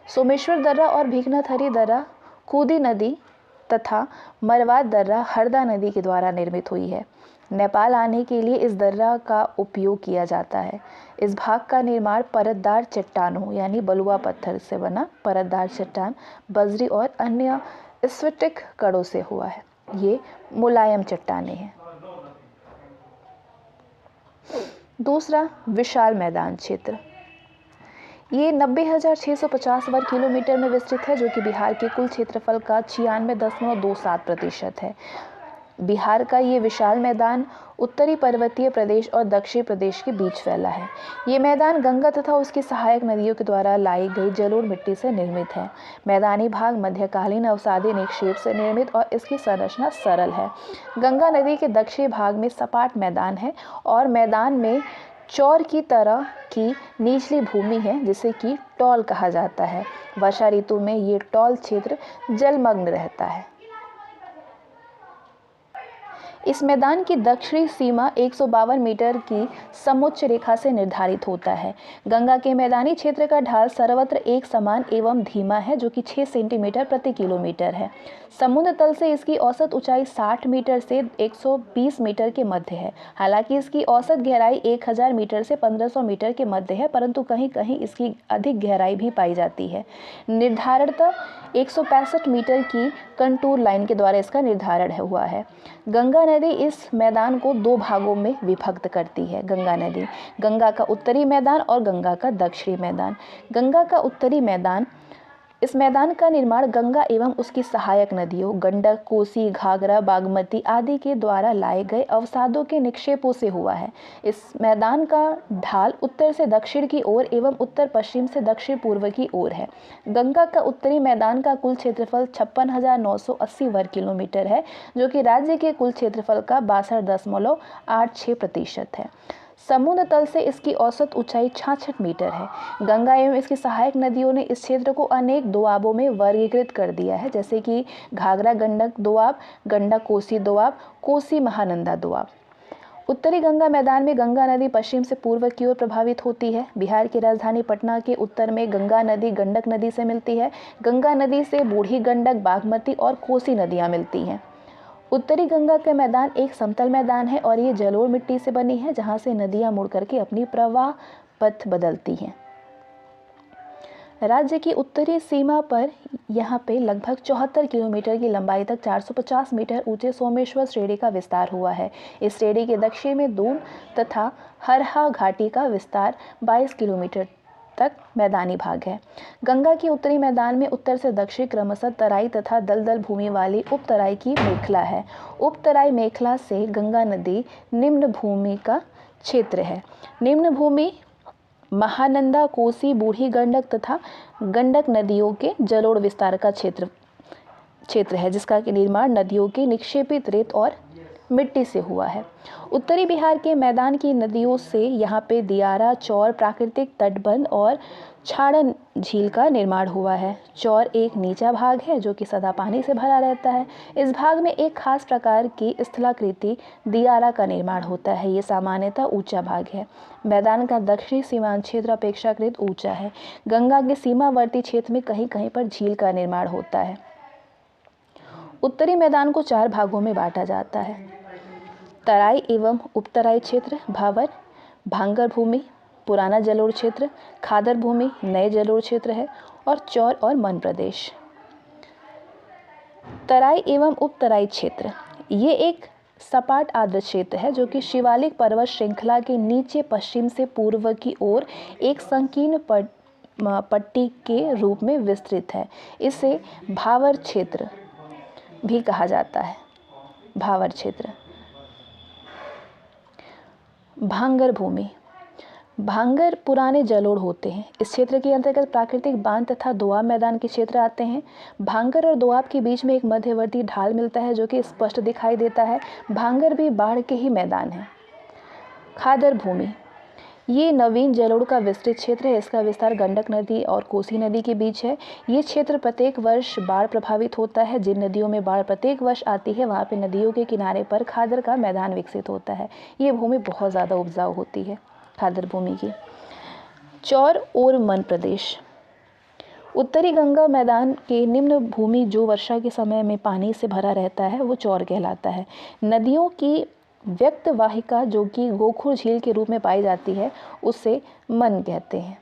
सोमेश्वर दर्रा और भीखनाथरी दर्रा कूदी नदी तथा मरवाद दर्रा हरदा नदी के द्वारा निर्मित हुई है। नेपाल आने के लिए इस दर्रा का उपयोग किया जाता है। इस भाग का निर्माण परतदार चट्टानों यानी बलुआ पत्थर से बना परतदार चट्टान, बजरी और अन्य स्फटिक कणों से हुआ है। ये मुलायम चट्टानें हैं। दूसरा, विशाल मैदान क्षेत्र। ये 90,650 वर्ग किलोमीटर में विस्तृत है, जो कि बिहार के कुल क्षेत्रफल का 96.27% है। बिहार का ये विशाल मैदान उत्तरी पर्वतीय प्रदेश और दक्षिणी प्रदेश के बीच फैला है। ये मैदान गंगा तथा उसकी सहायक नदियों के द्वारा लाई गई जलोढ़ मिट्टी से निर्मित है। मैदानी भाग मध्यकालीन अवसादी निक्षेप से निर्मित और इसकी संरचना सरल है। गंगा नदी के दक्षिणी भाग में सपाट मैदान है और मैदान में चौर की तरह की निचली भूमि है जिसे कि टॉल कहा जाता है। वर्षा ऋतु में ये टॉल क्षेत्र जलमग्न रहता है। इस मैदान की दक्षिणी सीमा 152 मीटर की समोच्च रेखा से निर्धारित होता है। गंगा के मैदानी क्षेत्र का ढाल सर्वत्र एक समान एवं धीमा है जो कि 6 सेंटीमीटर प्रति किलोमीटर है। समुद्र तल से इसकी औसत ऊंचाई 60 मीटर से 120 मीटर के मध्य है। हालांकि इसकी औसत गहराई 1000 मीटर से 1500 मीटर के मध्य है, परंतु कहीं कहीं इसकी अधिक गहराई भी पाई जाती है। निर्धारणतः 165 मीटर की कंटूर लाइन के द्वारा इसका निर्धारण हुआ है। गंगा नदी इस मैदान को 2 भागों में विभक्त करती है। गंगा का उत्तरी मैदान और गंगा का दक्षिणी मैदान। गंगा का उत्तरी मैदान, इस मैदान का निर्माण गंगा एवं उसकी सहायक नदियों गंडक, कोसी, घाघरा, बागमती आदि के द्वारा लाए गए अवसादों के निक्षेपों से हुआ है। इस मैदान का ढाल उत्तर से दक्षिण की ओर एवं उत्तर पश्चिम से दक्षिण पूर्व की ओर है। गंगा का उत्तरी मैदान का कुल क्षेत्रफल 56,980 वर्ग किलोमीटर है, जो कि राज्य के कुल क्षेत्रफल का 62.86% है। समुद्र तल से इसकी औसत ऊंचाई 66 मीटर है। गंगा एवं इसकी सहायक नदियों ने इस क्षेत्र को अनेक दोआबों में वर्गीकृत कर दिया है, जैसे कि घाघरा गंडक दोआब, गंडक कोसी दोआब, कोसी महानंदा दोआब। उत्तरी गंगा मैदान में गंगा नदी पश्चिम से पूर्व की ओर प्रभावित होती है। बिहार की राजधानी पटना के उत्तर में गंगा नदी गंडक नदी से मिलती है। गंगा नदी से बूढ़ी गंडक, बागमती और कोसी नदियाँ मिलती हैं। उत्तरी गंगा का मैदान एक समतल मैदान है और ये जलोढ़ मिट्टी से बनी है, जहाँ से नदियाँ मुड़ करके अपनी प्रवाह पथ बदलती हैं। राज्य की उत्तरी सीमा पर यहाँ पे लगभग 74 किलोमीटर की लंबाई तक 450 मीटर ऊंचे सोमेश्वर श्रेणी का विस्तार हुआ है। इस श्रेणी के दक्षिण में दून तथा हरहा घाटी का विस्तार 22 किलोमीटर तक मैदानी भाग है। गंगा के उत्तरी मैदान में उत्तर से दक्षिण क्रमशः तराई तथा दलदल भूमि वाली उपतराई की मेखला है। उपतराई मेखला से गंगा नदी निम्न भूमि का क्षेत्र है। निम्न भूमि महानंदा, कोसी, बूढ़ी गंडक तथा गंडक नदियों के जलोढ़ विस्तार का क्षेत्र है, जिसका निर्माण नदियों की निक्षेपित रेत और मिट्टी से हुआ है। उत्तरी बिहार के मैदान की नदियों से यहाँ पे दियारा, चौर, प्राकृतिक तटबंध और छाड़न झील का निर्माण हुआ है। चौर एक नीचा भाग है जो कि सदा पानी से भरा रहता है। इस भाग में एक खास प्रकार की स्थलाकृति दियारा का निर्माण होता है। ये सामान्यतः ऊंचा भाग है। मैदान का दक्षिणी सीमांत क्षेत्र अपेक्षाकृत ऊंचा है। गंगा के सीमावर्ती क्षेत्र में कहीं कहीं पर झील का निर्माण होता है। उत्तरी मैदान को 4 भागों में बांटा जाता है। तराई एवं उपतराई क्षेत्र, भावर, भांगर भूमि, पुराना जलोढ़ क्षेत्र, खादर भूमि, नए जलोढ़ क्षेत्र है और चौर और मन प्रदेश। तराई एवं उपतराई क्षेत्र ये एक सपाट आर्द्र क्षेत्र है जो कि शिवालिक पर्वत श्रृंखला के नीचे पश्चिम से पूर्व की ओर एक संकीर्ण पट्टी के रूप में विस्तृत है। इसे भावर क्षेत्र भी कहा जाता है। भावर क्षेत्र। भांगर भूमि, भांगर पुराने जलोढ़ होते हैं। इस क्षेत्र के अंतर्गत प्राकृतिक बांध तथा दोआब मैदान के क्षेत्र आते हैं। भांगर और दोआब के बीच में एक मध्यवर्ती ढाल मिलता है जो कि स्पष्ट दिखाई देता है। भांगर भी बाढ़ के ही मैदान है। खादर भूमि ये नवीन जलोढ़ का विस्तृत क्षेत्र है। इसका विस्तार गंडक नदी और कोसी नदी के बीच है। ये क्षेत्र प्रत्येक वर्ष बाढ़ प्रभावित होता है। जिन नदियों में बाढ़ प्रत्येक वर्ष आती है वहाँ पे नदियों के किनारे पर खादर का मैदान विकसित होता है। ये भूमि बहुत ज़्यादा उपजाऊ होती है खादर भूमि की। चौर और मन प्रदेश। उत्तरी गंगा मैदान के निम्न भूमि जो वर्षा के समय में पानी से भरा रहता है वो चौर कहलाता है। नदियों की व्यक्त वाहिका जो कि गोखुर झील के रूप में पाई जाती है उसे मन कहते हैं।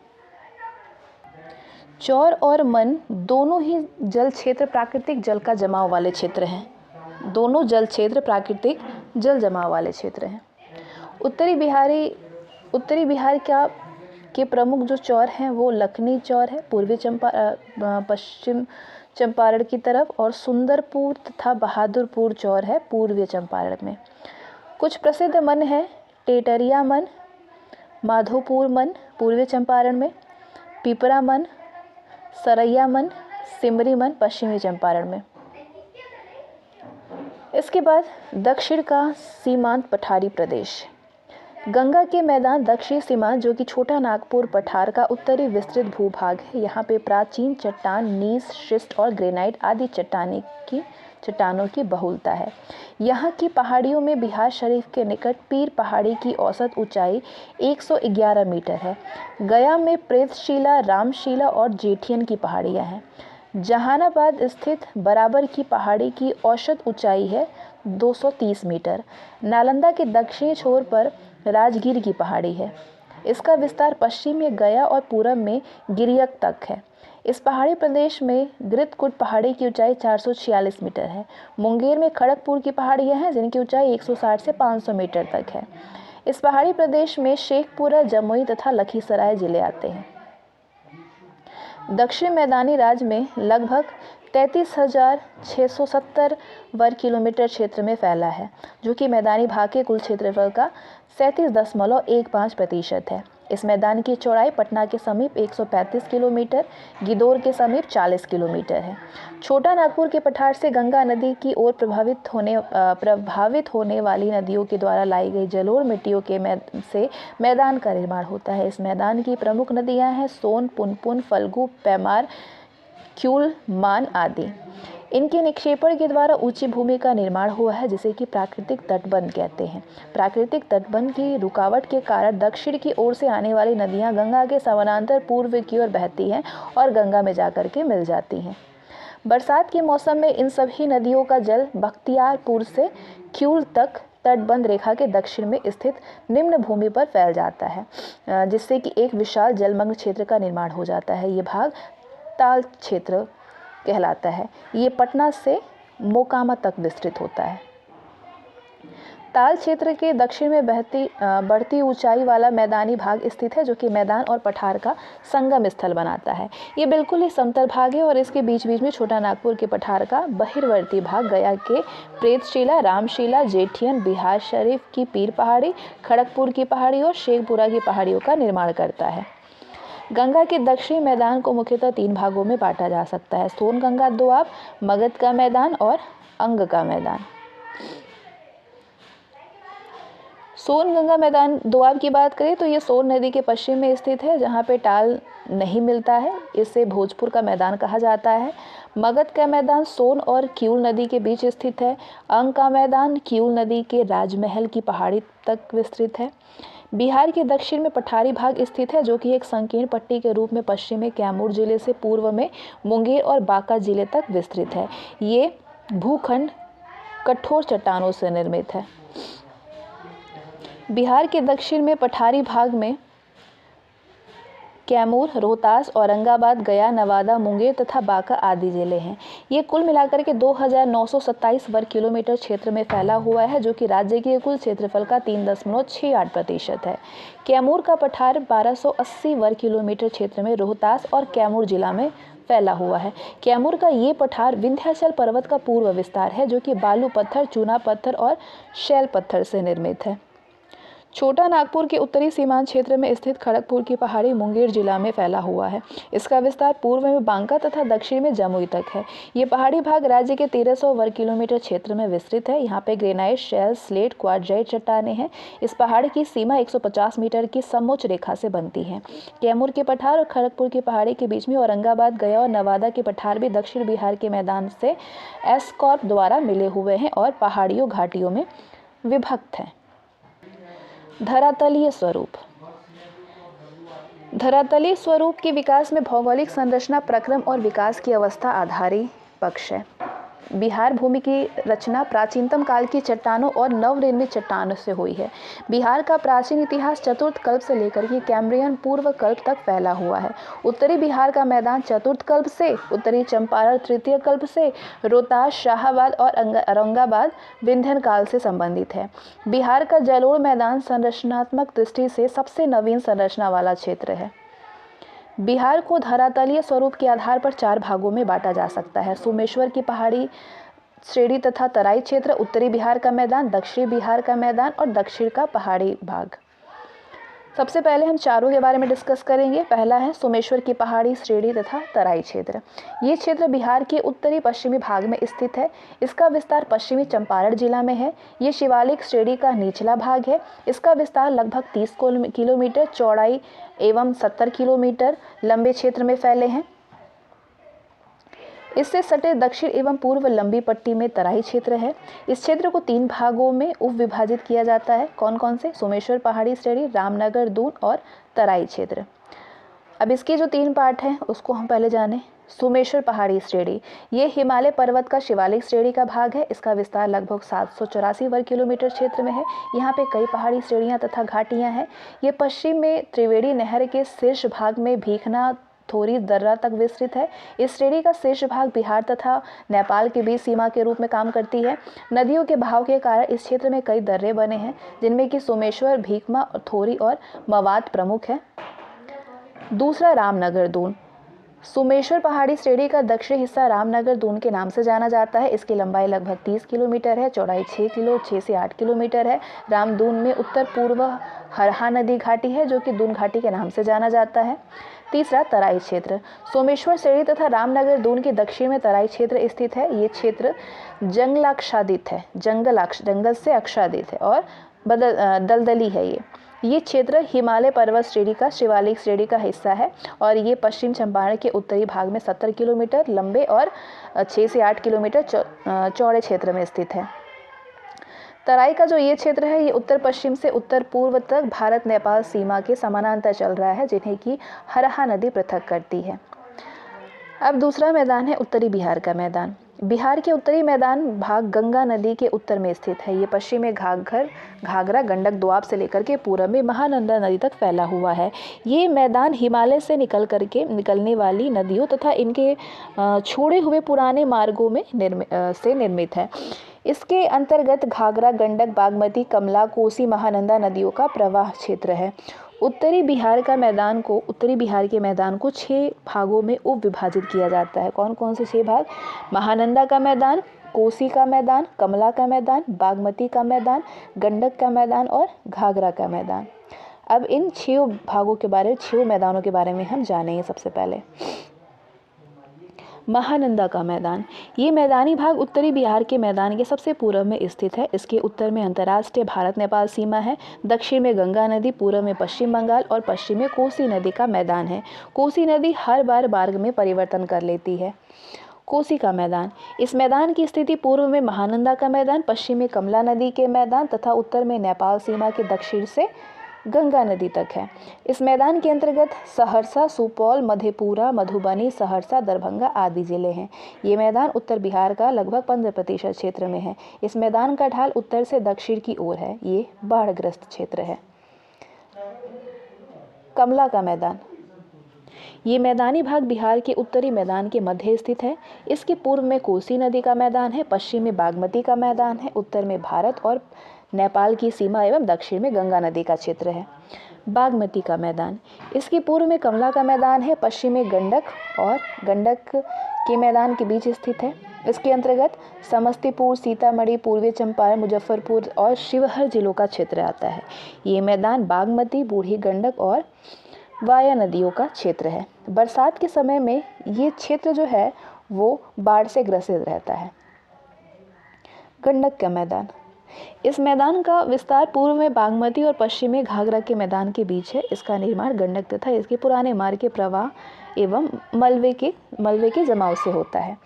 चौर और मन दोनों ही जल क्षेत्र प्राकृतिक जल का जमाव वाले क्षेत्र हैं। दोनों जल क्षेत्र प्राकृतिक जल जमाव वाले क्षेत्र हैं। उत्तरी बिहार का के प्रमुख जो चौर हैं वो लखनी चौर है पश्चिम चंपारण की तरफ, और सुंदरपुर तथा बहादुरपुर चौर है पूर्वी चंपारण में। कुछ प्रसिद्ध मन है टेटरिया मन, माधोपुर मन पूर्वी चंपारण में, पिपरा मन, सरैया मन, सिमरी मन पश्चिमी चंपारण में। इसके बाद दक्षिण का सीमांत पठारी प्रदेश। गंगा के मैदान दक्षिणी सीमांत जो कि छोटा नागपुर पठार का उत्तरी विस्तृत भूभाग है। यहाँ पे प्राचीन चट्टान, नीस, शिस्ट और ग्रेनाइट आदि चट्टानों की बहुलता है। यहाँ की पहाड़ियों में बिहार शरीफ के निकट पीर पहाड़ी की औसत ऊंचाई 111 मीटर है। गया में प्रेतशिला, रामशिला और जेठियन की पहाड़ियाँ हैं। जहानाबाद स्थित बराबर की पहाड़ी की औसत ऊंचाई है 230 मीटर। नालंदा के दक्षिणी छोर पर राजगीर की पहाड़ी है। इसका विस्तार पश्चिम में गया और पूरब में गिरियक तक है। इस पहाड़ी प्रदेश में गृतकुट पहाड़ी की ऊंचाई 446 मीटर है। मुंगेर में खड़गपुर की पहाड़ियाँ हैं जिनकी ऊंचाई 160 से 500 मीटर तक है। इस पहाड़ी प्रदेश में शेखपुरा, जमुई तथा लखीसराय जिले आते हैं। दक्षिण मैदानी राज्य में लगभग 33,670 वर्ग किलोमीटर क्षेत्र में फैला है, जो कि मैदानी भाग के कुल क्षेत्रफल का 37.15% है। इस मैदान की चौड़ाई पटना के समीप 135 किलोमीटर, गिदोर के समीप 40 किलोमीटर है। छोटा नागपुर के पठार से गंगा नदी की ओर प्रभावित होने वाली नदियों के द्वारा लाई गई जलोढ़ मिट्टियों से मैदान का निर्माण होता है। इस मैदान की प्रमुख नदियां हैं सोन, पुनपुन, फल्गु, पैमार, क्यूल, मान आदि। इनके निक्षेपण के द्वारा ऊंची भूमि का निर्माण हुआ है जिसे कि प्राकृतिक तटबंध कहते हैं। प्राकृतिक तटबंध की रुकावट के कारण दक्षिण की ओर से आने वाली नदियां गंगा के समानांतर पूर्व की ओर बहती हैं और गंगा में जाकर के मिल जाती हैं। बरसात के मौसम में इन सभी नदियों का जल बख्तियारपुर से क्यूल तक तटबंध रेखा के दक्षिण में स्थित निम्न भूमि पर फैल जाता है, जिससे कि एक विशाल जलमग्न क्षेत्र का निर्माण हो जाता है। ये भाग ताल क्षेत्र कहलाता है। ये पटना से मोकामा तक विस्तृत होता है। ताल क्षेत्र के दक्षिण में बढ़ती ऊंचाई वाला मैदानी भाग स्थित है, जो कि मैदान और पठार का संगम स्थल बनाता है। ये बिल्कुल ही समतल भाग है और इसके बीच बीच में छोटा नागपुर के पठार का बहिर्वर्ती भाग गया के प्रेतशिला, रामशिला, जेठियन, बिहार शरीफ की पीर पहाड़ी, खड़गपुर की पहाड़ी और शेखपुरा की पहाड़ियों का निर्माण करता है। गंगा के दक्षिणी मैदान को मुख्यतः 3 भागों में बांटा जा सकता है: सोन गंगा दोआब, मगध का मैदान और अंग का मैदान। सोन गंगा मैदान दोआब की बात करें तो ये सोन नदी के पश्चिम में स्थित है, जहाँ पे टाल नहीं मिलता है। इसे भोजपुर का मैदान कहा जाता है। मगध का मैदान सोन और क्यूल नदी के बीच स्थित है। अंग का मैदान क्यूल नदी के राजमहल की पहाड़ी तक विस्तृत है। बिहार के दक्षिण में पठारी भाग स्थित है, जो कि एक संकीर्ण पट्टी के रूप में पश्चिम में कैमूर जिले से पूर्व में मुंगेर और बांका जिले तक विस्तृत है। ये भूखंड कठोर चट्टानों से निर्मित है। बिहार के दक्षिण में पठारी भाग में कैमूर, रोहतास, औरंगाबाद, गया, नवादा, मुंगेर तथा बांका आदि जिले हैं। ये कुल मिलाकर के 2,927 वर्ग किलोमीटर क्षेत्र में फैला हुआ है, जो कि राज्य के कुल क्षेत्रफल का 3.68% है। कैमूर का पठार 1280 वर्ग किलोमीटर क्षेत्र में रोहतास और कैमूर जिला में फैला हुआ है। कैमूर का ये पठार विंध्याचल पर्वत का पूर्व विस्तार है, जो कि बालू पत्थर, चूना पत्थर और शैल पत्थर से निर्मित है। छोटा नागपुर के उत्तरी सीमांत क्षेत्र में स्थित खड़गपुर की पहाड़ी मुंगेर जिला में फैला हुआ है। इसका विस्तार पूर्व में बांका तथा दक्षिण में जमुई तक है। ये पहाड़ी भाग राज्य के 1300 वर्ग किलोमीटर क्षेत्र में विस्तृत है। यहाँ पे ग्रेनाइट, शैल, स्लेट, क्वार्टजाइट चट्टानें हैं। इस पहाड़ की सीमा 150 मीटर की समोच्च रेखा से बनती है। कैमूर के पठार और खड़गपुर की पहाड़ी के बीच में औरंगाबाद, गया और नवादा के पठार भी दक्षिण बिहार के मैदान से एस्कॉर्प द्वारा मिले हुए हैं और पहाड़ियों घाटियों में विभक्त हैं। धरातलीय स्वरूप। धरातलीय स्वरूप के विकास में भौगोलिक संरचना, प्रक्रम और विकास की अवस्था आधारी पक्ष है। बिहार भूमि की रचना प्राचीनतम काल की चट्टानों और नवनिर्मित चट्टानों से हुई है। बिहार का प्राचीन इतिहास चतुर्थ कल्प से लेकर के कैम्ब्रियन पूर्व कल्प तक फैला हुआ है। उत्तरी बिहार का मैदान चतुर्थ कल्प से, उत्तरी चंपारण तृतीय कल्प से, रोहतास, शाहाबाद और औरंगाबाद विंध्यन काल से संबंधित है। बिहार का जलोढ़ मैदान संरचनात्मक दृष्टि से सबसे नवीन संरचना वाला क्षेत्र है। बिहार को धरातलीय स्वरूप के आधार पर 4 भागों में बांटा जा सकता है: सोमेश्वर की पहाड़ी श्रेणी तथा तराई क्षेत्र, उत्तरी बिहार का मैदान, दक्षिणी बिहार का मैदान और दक्षिण का पहाड़ी भाग। सबसे पहले हम चारों के बारे में डिस्कस करेंगे। पहला है सोमेश्वर की पहाड़ी श्रेणी तथा तराई क्षेत्र। ये क्षेत्र बिहार के उत्तरी पश्चिमी भाग में स्थित है। इसका विस्तार पश्चिमी चंपारण जिला में है। ये शिवालिक श्रेणी का निचला भाग है। इसका विस्तार लगभग 30 किलोमीटर चौड़ाई एवं 70 किलोमीटर लंबे क्षेत्र में फैले हैं। इससे सटे दक्षिण एवं पूर्व लंबी पट्टी में तराई क्षेत्र है। इस क्षेत्र को 3 भागों में उप विभाजित किया जाता है। कौन कौन से? सोमेश्वर पहाड़ी श्रेणी, रामनगर, दून और तराई क्षेत्र। अब इसके जो 3 पार्ट हैं उसको हम पहले जानें। सोमेश्वर पहाड़ी श्रेणी, ये हिमालय पर्वत का शिवालिक श्रेणी का भाग है। इसका विस्तार लगभग 784 वर्ग किलोमीटर क्षेत्र में है। यहाँ पे कई पहाड़ी श्रेणियाँ तथा घाटियाँ हैं। ये पश्चिम में त्रिवेणी नहर के शीर्ष भाग में भीखना थोरी दर्रा तक विस्तृत है। इस श्रेणी का शीर्ष भाग बिहार तथा नेपाल के बीच सीमा के रूप में काम करती है। नदियों के बहाव के कारण इस क्षेत्र में कई दर्रे बने हैं, जिनमें कि सोमेश्वर, भीखमा, थोरी और मवाद प्रमुख है। दूसरा, रामनगर दून। सोमेश्वर पहाड़ी श्रेणी का दक्षिणी हिस्सा रामनगर दून के नाम से जाना जाता है। इसकी लंबाई लगभग 30 किलोमीटर है, चौड़ाई 6 से 8 किलोमीटर है। रामदून में उत्तर पूर्व हरहा नदी घाटी है, जो कि दून घाटी के नाम से जाना जाता है। तीसरा, तराई क्षेत्र। सोमेश्वर श्रेणी तथा रामनगर दून के दक्षिण में तराई क्षेत्र स्थित है। ये क्षेत्र जंगलाच्छादित है, जंगल से आच्छादित है और दलदली है। ये क्षेत्र हिमालय पर्वत श्रेणी का शिवालिक श्रेणी का हिस्सा है और ये पश्चिम चंपारण के उत्तरी भाग में 70 किलोमीटर लंबे और 6 से 8 किलोमीटर चौड़े क्षेत्र में स्थित है। तराई का जो ये क्षेत्र है, ये उत्तर पश्चिम से उत्तर पूर्व तक भारत नेपाल सीमा के समानांतर चल रहा है, जिन्हें कि हरहा नदी पृथक करती है। अब दूसरा मैदान है उत्तरी बिहार का मैदान। बिहार के उत्तरी मैदान भाग गंगा नदी के उत्तर में स्थित है। ये पश्चिम में घाघरा, गंडक दोआब से लेकर के पूर्व में महानंदा नदी तक फैला हुआ है। ये मैदान हिमालय से निकलने वाली नदियों तथा इनके छोड़े हुए पुराने मार्गों में निर्मित है। इसके अंतर्गत घाघरा, गंडक, बागमती, कमला, कोसी, महानंदा नदियों का प्रवाह क्षेत्र है। उत्तरी बिहार के मैदान को 6 भागों में उप विभाजित किया जाता है। कौन कौन से 6 भाग? महानंदा का मैदान, कोसी का मैदान, कमला का मैदान, बागमती का मैदान, गंडक का मैदान और घाघरा का मैदान। अब इन 6 मैदानों के बारे में हम जानेंगे। सबसे पहले महानंदा का मैदान। ये मैदानी भाग उत्तरी बिहार के मैदान के सबसे पूर्व में स्थित है। इसके उत्तर में अंतर्राष्ट्रीय भारत नेपाल सीमा है, दक्षिण में गंगा नदी, पूर्व में पश्चिम बंगाल और पश्चिम में कोसी नदी का मैदान है। कोसी नदी हर बार मार्ग में परिवर्तन कर लेती है। कोसी का मैदान। इस मैदान की स्थिति पूर्व में महानंदा का मैदान, पश्चिम में कमला नदी के मैदान तथा उत्तर में नेपाल सीमा के दक्षिण से गंगा नदी तक है। इस मैदान के अंतर्गत सहरसा, सुपौल, मधेपुरा, मधुबनी, सहरसा, दरभंगा आदि जिले हैं। ये मैदान उत्तर बिहार का लगभग 15% क्षेत्र में है। इस मैदान का ढाल उत्तर से दक्षिण की ओर है। ये बाढ़ग्रस्त क्षेत्र है। कमला का मैदान। ये मैदानी भाग बिहार के उत्तरी मैदान के मध्य स्थित है। इसके पूर्व में कोसी नदी का मैदान है, पश्चिम में बागमती का मैदान है, उत्तर में भारत और नेपाल की सीमा एवं दक्षिण में गंगा नदी का क्षेत्र है। बागमती का मैदान। इसके पूर्व में कमला का मैदान है, पश्चिम में गंडक के मैदान के बीच स्थित है। इसके अंतर्गत समस्तीपुर, सीतामढ़ी, पूर्वी चंपारण, मुजफ्फरपुर और शिवहर जिलों का क्षेत्र आता है। ये मैदान बागमती, बूढ़ी गंडक और वाया नदियों का क्षेत्र है। बरसात के समय में ये क्षेत्र जो है वो बाढ़ से ग्रसित रहता है। गंडक का मैदान। इस मैदान का विस्तार पूर्व में बागमती और पश्चिम में घाघरा के मैदान के बीच है। इसका निर्माण गंडक तथा इसके पुराने मार्ग के प्रवाह एवं मलबे के जमाव से होता है।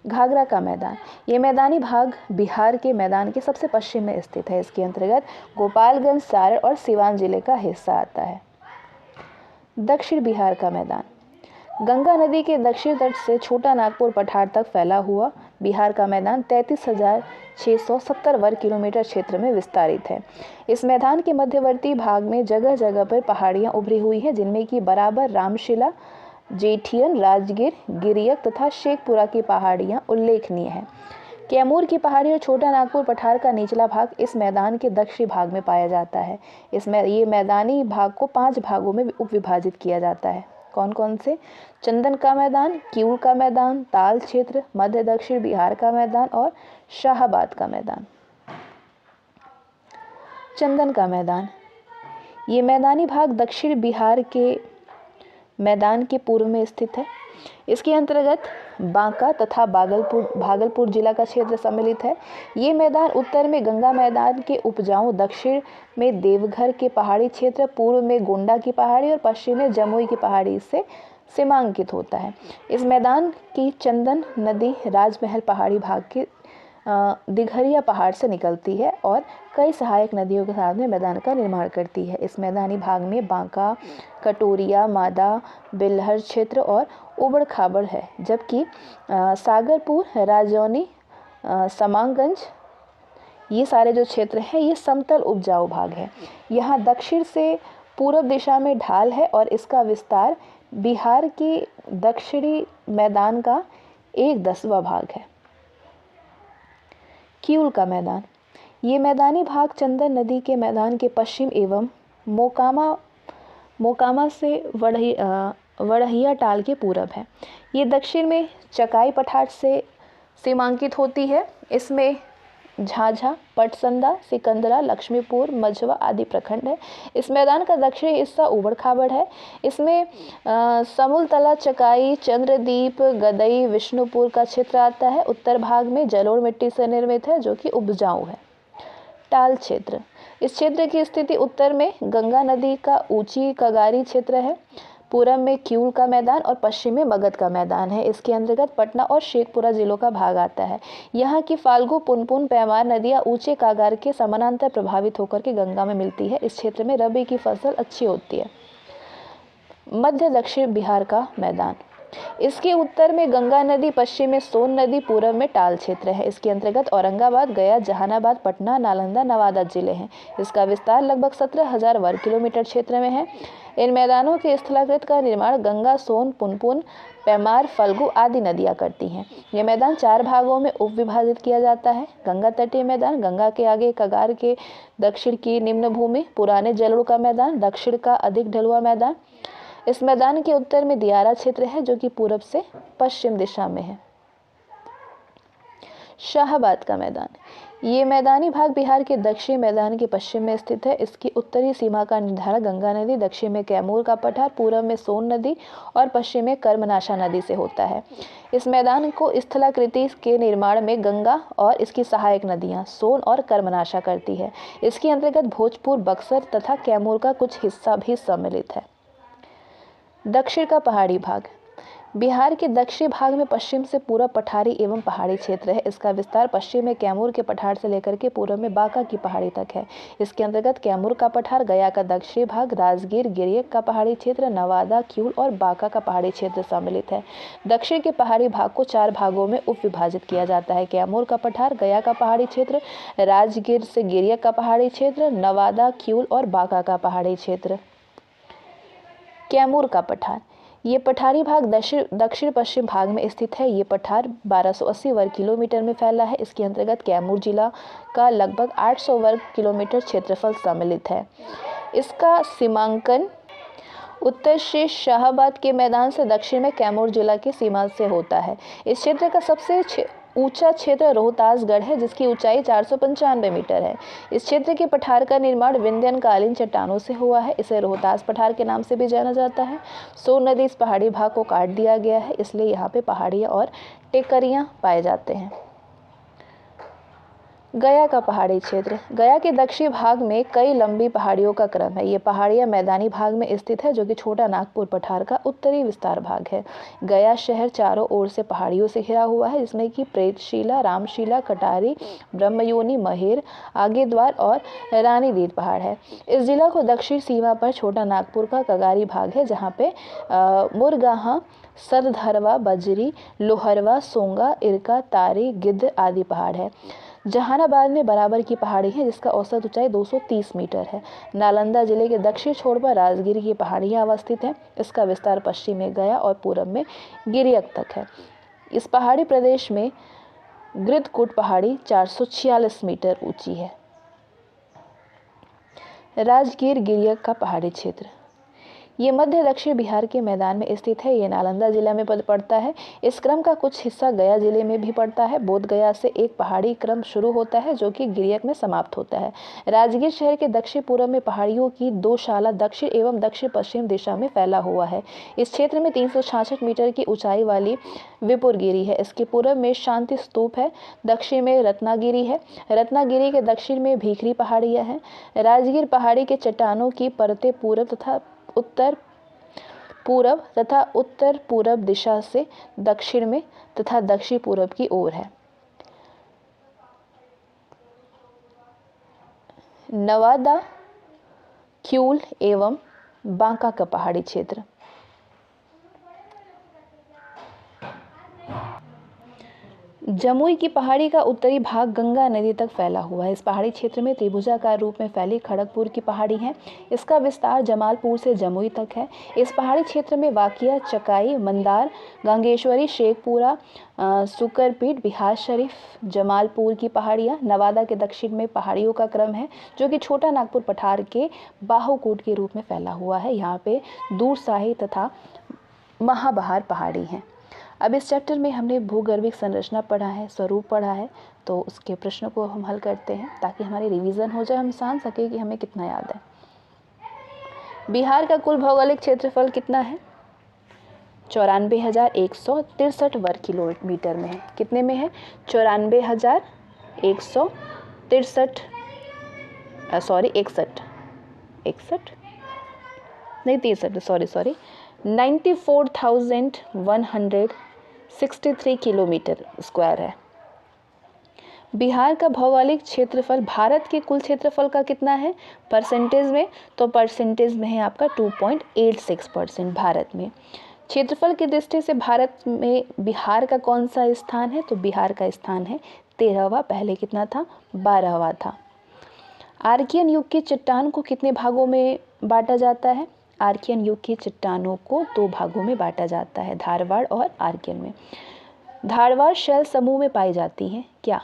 घाघरा का मैदान। ये मैदानी भाग बिहार के मैदान के सबसे पश्चिम में स्थित है। इसके अंतर्गत गोपालगंज, सारण और सिवान जिले का हिस्सा आता है। दक्षिण बिहार का मैदान। गंगा नदी के दक्षिण तट से छोटा नागपुर पठार तक फैला हुआ बिहार का मैदान 33,670 वर्ग किलोमीटर क्षेत्र में विस्तारित है। इस मैदान के मध्यवर्ती भाग में जगह जगह पर पहाड़ियाँ उभरी हुई हैं, जिनमें कि बराबर रामशिला, जेठियन, राजगीर, गिरियक तथा शेखपुरा की पहाड़ियाँ उल्लेखनीय हैं। कैमूर की पहाड़ी और छोटा नागपुर पठार का निचला भाग इस मैदान के दक्षिणी भाग में पाया जाता है। ये मैदानी भाग को 5 भागों में उपविभाजित किया जाता है। कौन कौन से? चंदन का मैदान, क्यूल का मैदान, ताल क्षेत्र, मध्य दक्षिण बिहार का मैदान और शाहाबाद का मैदान। चंदन का मैदान, ये मैदानी भाग दक्षिण बिहार के मैदान के पूर्व में स्थित है। इसके अंतर्गत बांका तथा भागलपुर जिला का क्षेत्र सम्मिलित है। ये मैदान उत्तर में गंगा मैदान के उपजाऊ, दक्षिण में देवघर के पहाड़ी क्षेत्र, पूर्व में गोंडा की पहाड़ी और पश्चिम में जमुई की पहाड़ी से सीमांकित होता है। इस मैदान की चंदन नदी राजमहल पहाड़ी भाग के दिघरिया पहाड़ से निकलती है और कई सहायक नदियों के साथ में मैदान का निर्माण करती है। इस मैदानी भाग में बांका, कटोरिया, मादा, बेलहर क्षेत्र और उबड़ खाबड़ है, जबकि सागरपुर, राजौनी, समांगंज, ये सारे जो क्षेत्र हैं ये समतल उपजाऊ भाग है। यहाँ दक्षिण से पूर्व दिशा में ढाल है और इसका विस्तार बिहार के दक्षिणी मैदान का 1/10वां भाग है। क्यूल का मैदान, ये मैदानी भाग चंदन नदी के मैदान के पश्चिम एवं मोकामा से वड़हिया टाल के पूरब है। ये दक्षिण में चकाई पठार से सीमांकित होती है। इसमें झाझा, पटसंदा, सिकंदरा, लक्ष्मीपुर, मझवा आदि प्रखंड है। इस मैदान का दक्षिणी हिस्सा उबड़ खाबड़ है। इसमें समूलतला, चकाई, चंद्रदीप, गदई, विष्णुपुर का क्षेत्र आता है। उत्तर भाग में जलोढ़ मिट्टी से निर्मित है, जो कि उपजाऊ है। टाल क्षेत्र, इस क्षेत्र की स्थिति उत्तर में गंगा नदी का ऊंची कगारी क्षेत्र है। पूरब में क्यूल का मैदान और पश्चिम में मगध का मैदान है। इसके अंतर्गत पटना और शेखपुरा जिलों का भाग आता है। यहाँ की फाल्गु, पुनपुन, पैमार नदियाँ ऊंचे कागार के समानांतर प्रभावित होकर के गंगा में मिलती है। इस क्षेत्र में रबी की फसल अच्छी होती है। मध्य दक्षिण बिहार का मैदान, इसके उत्तर में गंगा नदी, पश्चिम में सोन नदी, पूरब में टाल क्षेत्र है। इसके अंतर्गत औरंगाबाद, गया, जहानाबाद, पटना, नालंदा, नवादा जिले हैं। इसका विस्तार लगभग 17,000 वर्ग किलोमीटर क्षेत्र में है। इन मैदानों के स्थलाकृत का निर्माण गंगा, सोन, पुनपुन, पैमार, फल्गु आदि नदियाँ करती हैं। ये मैदान 4 भागों में उपविभाजित किया जाता है। गंगा तटीय मैदान, गंगा के आगे कगार के दक्षिण की निम्न भूमि, पुराने जलोढ़ का मैदान, दक्षिण का अधिक ढलुआ मैदान। इस मैदान के उत्तर में दियारा क्षेत्र है, जो कि पूरब से पश्चिम दिशा में है। शाहाबाद का मैदान, ये मैदानी भाग बिहार के दक्षिणी मैदान के पश्चिम में स्थित है। इसकी उत्तरी सीमा का निर्धारण गंगा नदी, दक्षिण में कैमूर का पठार, पूर्व में सोन नदी और पश्चिम में कर्मनाशा नदी से होता है। इस मैदान को स्थलाकृति के निर्माण में गंगा और इसकी सहायक नदियां सोन और कर्मनाशा करती है। इसके अंतर्गत भोजपुर, बक्सर तथा कैमूर का कुछ हिस्सा भी सम्मिलित है। दक्षिण का पहाड़ी भाग, बिहार के दक्षिणी भाग में पश्चिम से पूर्व पठारी एवं पहाड़ी क्षेत्र है। इसका विस्तार पश्चिम में कैमूर के पठार से लेकर के पूर्व में बांका की पहाड़ी तक है। इसके अंतर्गत कैमूर का पठार, गया का दक्षिणी भाग, राजगीर, गिरियक का पहाड़ी क्षेत्र, नवादा, क्यूल और बांका का पहाड़ी क्षेत्र सम्मिलित है। दक्षिण के पहाड़ी भाग को 4 भागों में उपविभाजित किया जाता है। कैमूर का पठार, गया का पहाड़ी क्षेत्र, राजगीर से गिरियक का पहाड़ी क्षेत्र, नवादा, क्यूल और बांका का पहाड़ी क्षेत्र। कैमूर का पठार, ये पठारी भाग दक्षिण पश्चिम भाग में स्थित है। ये पठार 1280 वर्ग किलोमीटर में फैला है। इसके अंतर्गत कैमूर जिला का लगभग 800 वर्ग किलोमीटर क्षेत्रफल सम्मिलित है। इसका सीमांकन उत्तर से शाहाबाद के मैदान से दक्षिण में कैमूर जिला की सीमा से होता है। इस क्षेत्र का सबसे ऊंचा क्षेत्र रोहतासगढ़ है, जिसकी ऊंचाई 495 मीटर है। इस क्षेत्र के पठार का निर्माण विंध्यकालीन चट्टानों से हुआ है। इसे रोहतास पठार के नाम से भी जाना जाता है। सोन नदी इस पहाड़ी भाग को काट दिया गया है, इसलिए यहाँ पे पहाड़ियाँ और टेकरियाँ पाए जाते हैं। गया का पहाड़ी क्षेत्र। गया के दक्षिणी भाग में कई लंबी पहाड़ियों का क्रम है। ये पहाड़ियाँ मैदानी भाग में स्थित है, जो कि छोटा नागपुर पठार का उत्तरी विस्तार भाग है। गया शहर चारों ओर से पहाड़ियों से घिरा हुआ है, जिसमें कि प्रेतशिला, रामशिला, कटारी, ब्रह्मयोनी, महेर, आगे द्वार और रानीदीद पहाड़ है। इस जिला को दक्षिण सीमा पर छोटा नागपुर का कगारी भाग है, जहाँ पे मुरगाहा, सरधरवा, बजरी, लोहरवा, सोंगा, इरका, तारी, गिद्ध आदि पहाड़ है। जहानाबाद में बराबर की पहाड़ी है, जिसका औसत ऊंचाई 230 मीटर है। नालंदा जिले के दक्षिण छोर पर राजगीर की पहाड़ियाँ अवस्थित हैं। इसका विस्तार पश्चिम में गया और पूरब में गिरियक तक है। इस पहाड़ी प्रदेश में गृद्धकुट पहाड़ी 446 मीटर ऊंची है। राजगीर गिरियक का पहाड़ी क्षेत्र। ये मध्य दक्षिण बिहार के मैदान में स्थित है। ये नालंदा जिला में पड़ता है। इस क्रम का कुछ हिस्सा गया जिले में भी पड़ता है। बोध गया से एक पहाड़ी क्रम शुरू होता है, जो कि गिरियक में समाप्त होता है। राजगीर शहर के दक्षिण पूर्व में पहाड़ियों की दो शाला दक्षिण एवं दक्षिण पश्चिम दिशा में फैला हुआ है। इस क्षेत्र में 366 मीटर की ऊंचाई वाली विपुरगिरी है। इसके पूर्व में शांति स्तूप है, दक्षिण में रत्नागिरी है। रत्नागिरी के दक्षिण में भीखरी पहाड़ियाँ हैं। राजगीर पहाड़ी के चट्टानों की परतें पूर्व तथा उत्तर पूरब दिशा से दक्षिण में तथा दक्षिण पूर्व की ओर है। नवादा, क्यूल एवं बांका का पहाड़ी क्षेत्र। जमुई की पहाड़ी का उत्तरी भाग गंगा नदी तक फैला हुआ है। इस पहाड़ी क्षेत्र में त्रिभुजाकार रूप में फैली खड़गपुर की पहाड़ी है। इसका विस्तार जमालपुर से जमुई तक है। इस पहाड़ी क्षेत्र में वाकिया, चकाई, मंदार, गंगेश्वरी, शेखपुरा, सुकरपीठ, बिहार शरीफ, जमालपुर की पहाड़ियाँ। नवादा के दक्षिण में पहाड़ियों का क्रम है, जो कि छोटा नागपुर पठार के बाहुकूट के रूप में फैला हुआ है। यहाँ पे दूरशाही तथा महाबहार पहाड़ी हैं। अब इस चैप्टर में हमने भूगर्भिक संरचना पढ़ा है, स्वरूप पढ़ा है, तो उसके प्रश्न को हम हल करते हैं ताकि हमारी रिवीजन हो जाए, हम जान सके कि हमें कितना याद है। बिहार का कुल भौगोलिक क्षेत्रफल कितना है? 94,163 वर्ग किलोमीटर में है। कितने में है? 94,163 94,163 किलोमीटर स्क्वायर है। बिहार का भौगोलिक क्षेत्रफल भारत के कुल क्षेत्रफल का कितना है परसेंटेज में? तो परसेंटेज में है आपका 2.86% भारत में। क्षेत्रफल की दृष्टि से भारत में बिहार का कौन सा स्थान है? तो बिहार का स्थान है 13वां। पहले कितना था? 12वां था। आर्कियन युग की चट्टान को कितने भागों में बांटा जाता है? आर्कियन युग की चट्टानों को 2 भागों में बांटा जाता है, धारवाड़ और आर्कियन में। धारवाड़ शैल समूह में पाई जाती हैं। क्या?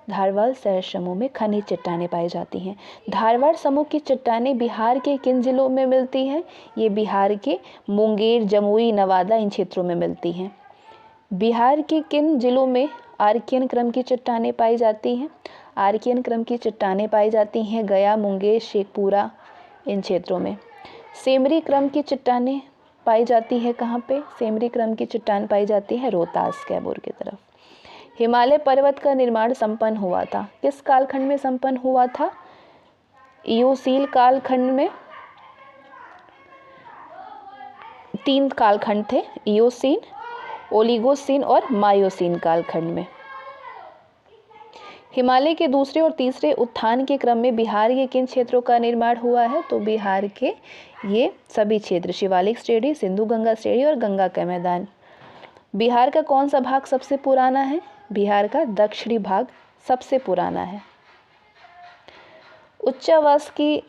धारवाड़ शैल समूह में खनिज चट्टानें पाई जाती हैं। धारवाड़ समूह की चट्टानें बिहार के किन जिलों में मिलती हैं? ये बिहार के मुंगेर, जमुई, नवादा इन क्षेत्रों में मिलती हैं। बिहार के किन जिलों में आर्कियन क्रम की चट्टानें पाई जाती हैं? आर्कियन क्रम की चट्टानें पाई जाती हैं गया, मुंगेर, शेखपुरा इन क्षेत्रों में। सेमरी क्रम की चट्टानें पाई जाती है कहाँ पे? सेमरी क्रम की चट्टान पाई जाती है रोहतास, कैमूर की तरफ। हिमालय पर्वत का निर्माण संपन्न हुआ था। किस कालखंड में संपन्न हुआ था? इयोसील कालखंड में। 3 कालखंड थे, इयोसीन, ओलिगोसीन और मायोसीन कालखंड में। हिमालय के दूसरे और तीसरे उत्थान के क्रम में बिहार के किन क्षेत्रों का निर्माण हुआ है? तो बिहार के ये सभी क्षेत्र, शिवालिक श्रेणी, सिंधु गंगा श्रेणी और गंगा का मैदान। बिहार का कौन सा भाग सबसे पुराना है? बिहार का दक्षिणी भाग सबसे पुराना है। उच्चावास की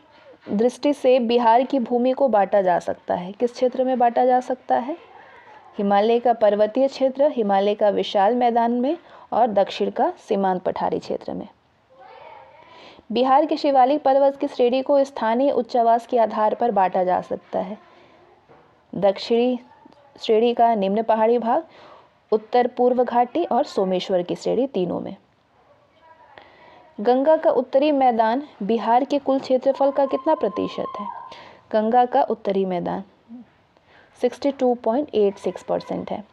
दृष्टि से बिहार की भूमि को बांटा जा सकता है। किस क्षेत्र में बांटा जा सकता है? हिमालय का पर्वतीय क्षेत्र, हिमालय का विशाल मैदान में और दक्षिण का सीमांत पठारी क्षेत्र में। बिहार के शिवालिक पर्वत की श्रेणी को स्थानीय उच्चावास के आधार पर बांटा जा सकता है। दक्षिणी श्रेणी का निम्न पहाड़ी भाग, उत्तर पूर्व घाटी और सोमेश्वर की श्रेणी, तीनों में। गंगा का उत्तरी मैदान बिहार के कुल क्षेत्रफल का कितना प्रतिशत है? गंगा का उत्तरी मैदान 62.86% है।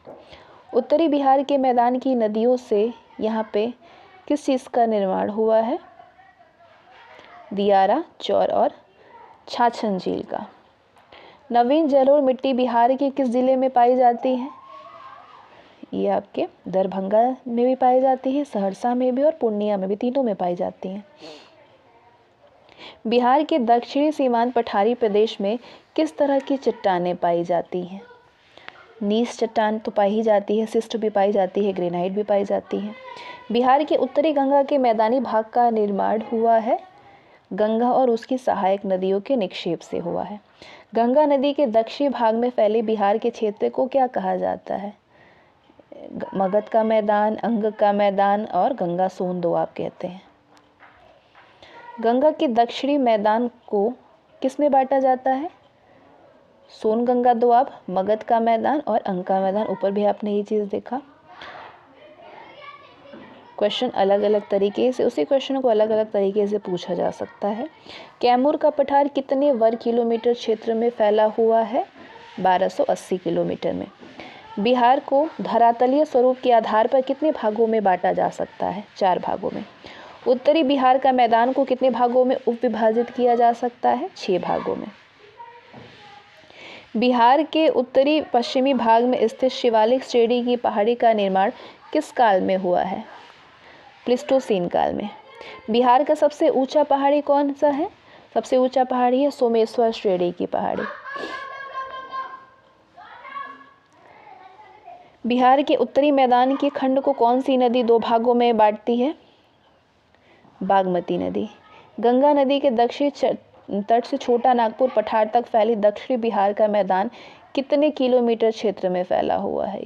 उत्तरी बिहार के मैदान की नदियों से यहाँ पे किस चीज़ का निर्माण हुआ है? दियारा, चौर और छाछन झील का। नवीन जलोढ़ मिट्टी बिहार के किस जिले में पाई जाती है? ये आपके दरभंगा में भी पाई जाती है, सहरसा में भी और पूर्णिया में भी, तीनों में पाई जाती हैं। बिहार के दक्षिणी सीमांत पठारी प्रदेश में किस तरह की चट्टानें पाई जाती हैं? नीस चट्टान तो पाई ही जाती है, सिस्ट भी पाई जाती है, ग्रेनाइट भी पाई जाती है। बिहार के उत्तरी गंगा के मैदानी भाग का निर्माण हुआ है? गंगा और उसकी सहायक नदियों के निक्षेप से हुआ है। गंगा नदी के दक्षिणी भाग में फैले बिहार के क्षेत्र को क्या कहा जाता है? मगध का मैदान, अंग का मैदान और गंगा सोन दोआब कहते हैं। गंगा के दक्षिणी मैदान को किस में बांटा जाता है? सोन गंगा दोआब, मगध का मैदान और अंग का मैदान। ऊपर भी आपने ये चीज़ देखा। क्वेश्चन अलग अलग तरीके से, उसी क्वेश्चन को अलग अलग तरीके से पूछा जा सकता है। कैमूर का पठार कितने वर्ग किलोमीटर क्षेत्र में फैला हुआ है? 1280 किलोमीटर में। बिहार को धरातलीय स्वरूप के आधार पर कितने भागों में बांटा जा सकता है? 4 भागों में। उत्तरी बिहार का मैदान को कितने भागों में उपविभाजित किया जा सकता है? 6 भागों में। बिहार के उत्तरी पश्चिमी भाग में स्थित शिवालिक श्रेणी की पहाड़ी का निर्माण किस काल में हुआ है? प्लीस्टोसीन काल में। बिहार का सबसे ऊंचा पहाड़ी कौन सा है? सबसे ऊंचा पहाड़ी है सोमेश्वर श्रेणी की पहाड़ी। बिहार के उत्तरी मैदान के खंड को कौन सी नदी 2 भागों में बांटती है? बागमती नदी। गंगा नदी के दक्षिणी तट से छोटा नागपुर पठार तक फैली दक्षिणी बिहार का मैदान कितने किलोमीटर क्षेत्र में फैला हुआ है?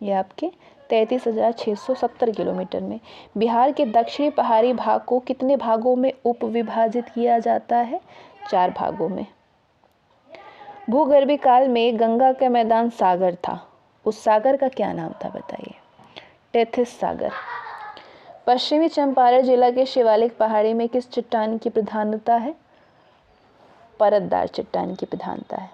ये आपके 33,670 किलोमीटर में। बिहार के दक्षिणी पहाड़ी भाग को कितने भागों में उपविभाजित किया जाता है? 4 भागों में। भूगर्भीय काल में गंगा का मैदान सागर था, उस सागर का क्या नाम था बताइए? टेथिस सागर। पश्चिमी चंपारण जिला के शिवालिक पहाड़ी में किस चट्टान की प्रधानता है? परतदार चट्टान की प्रधानता है।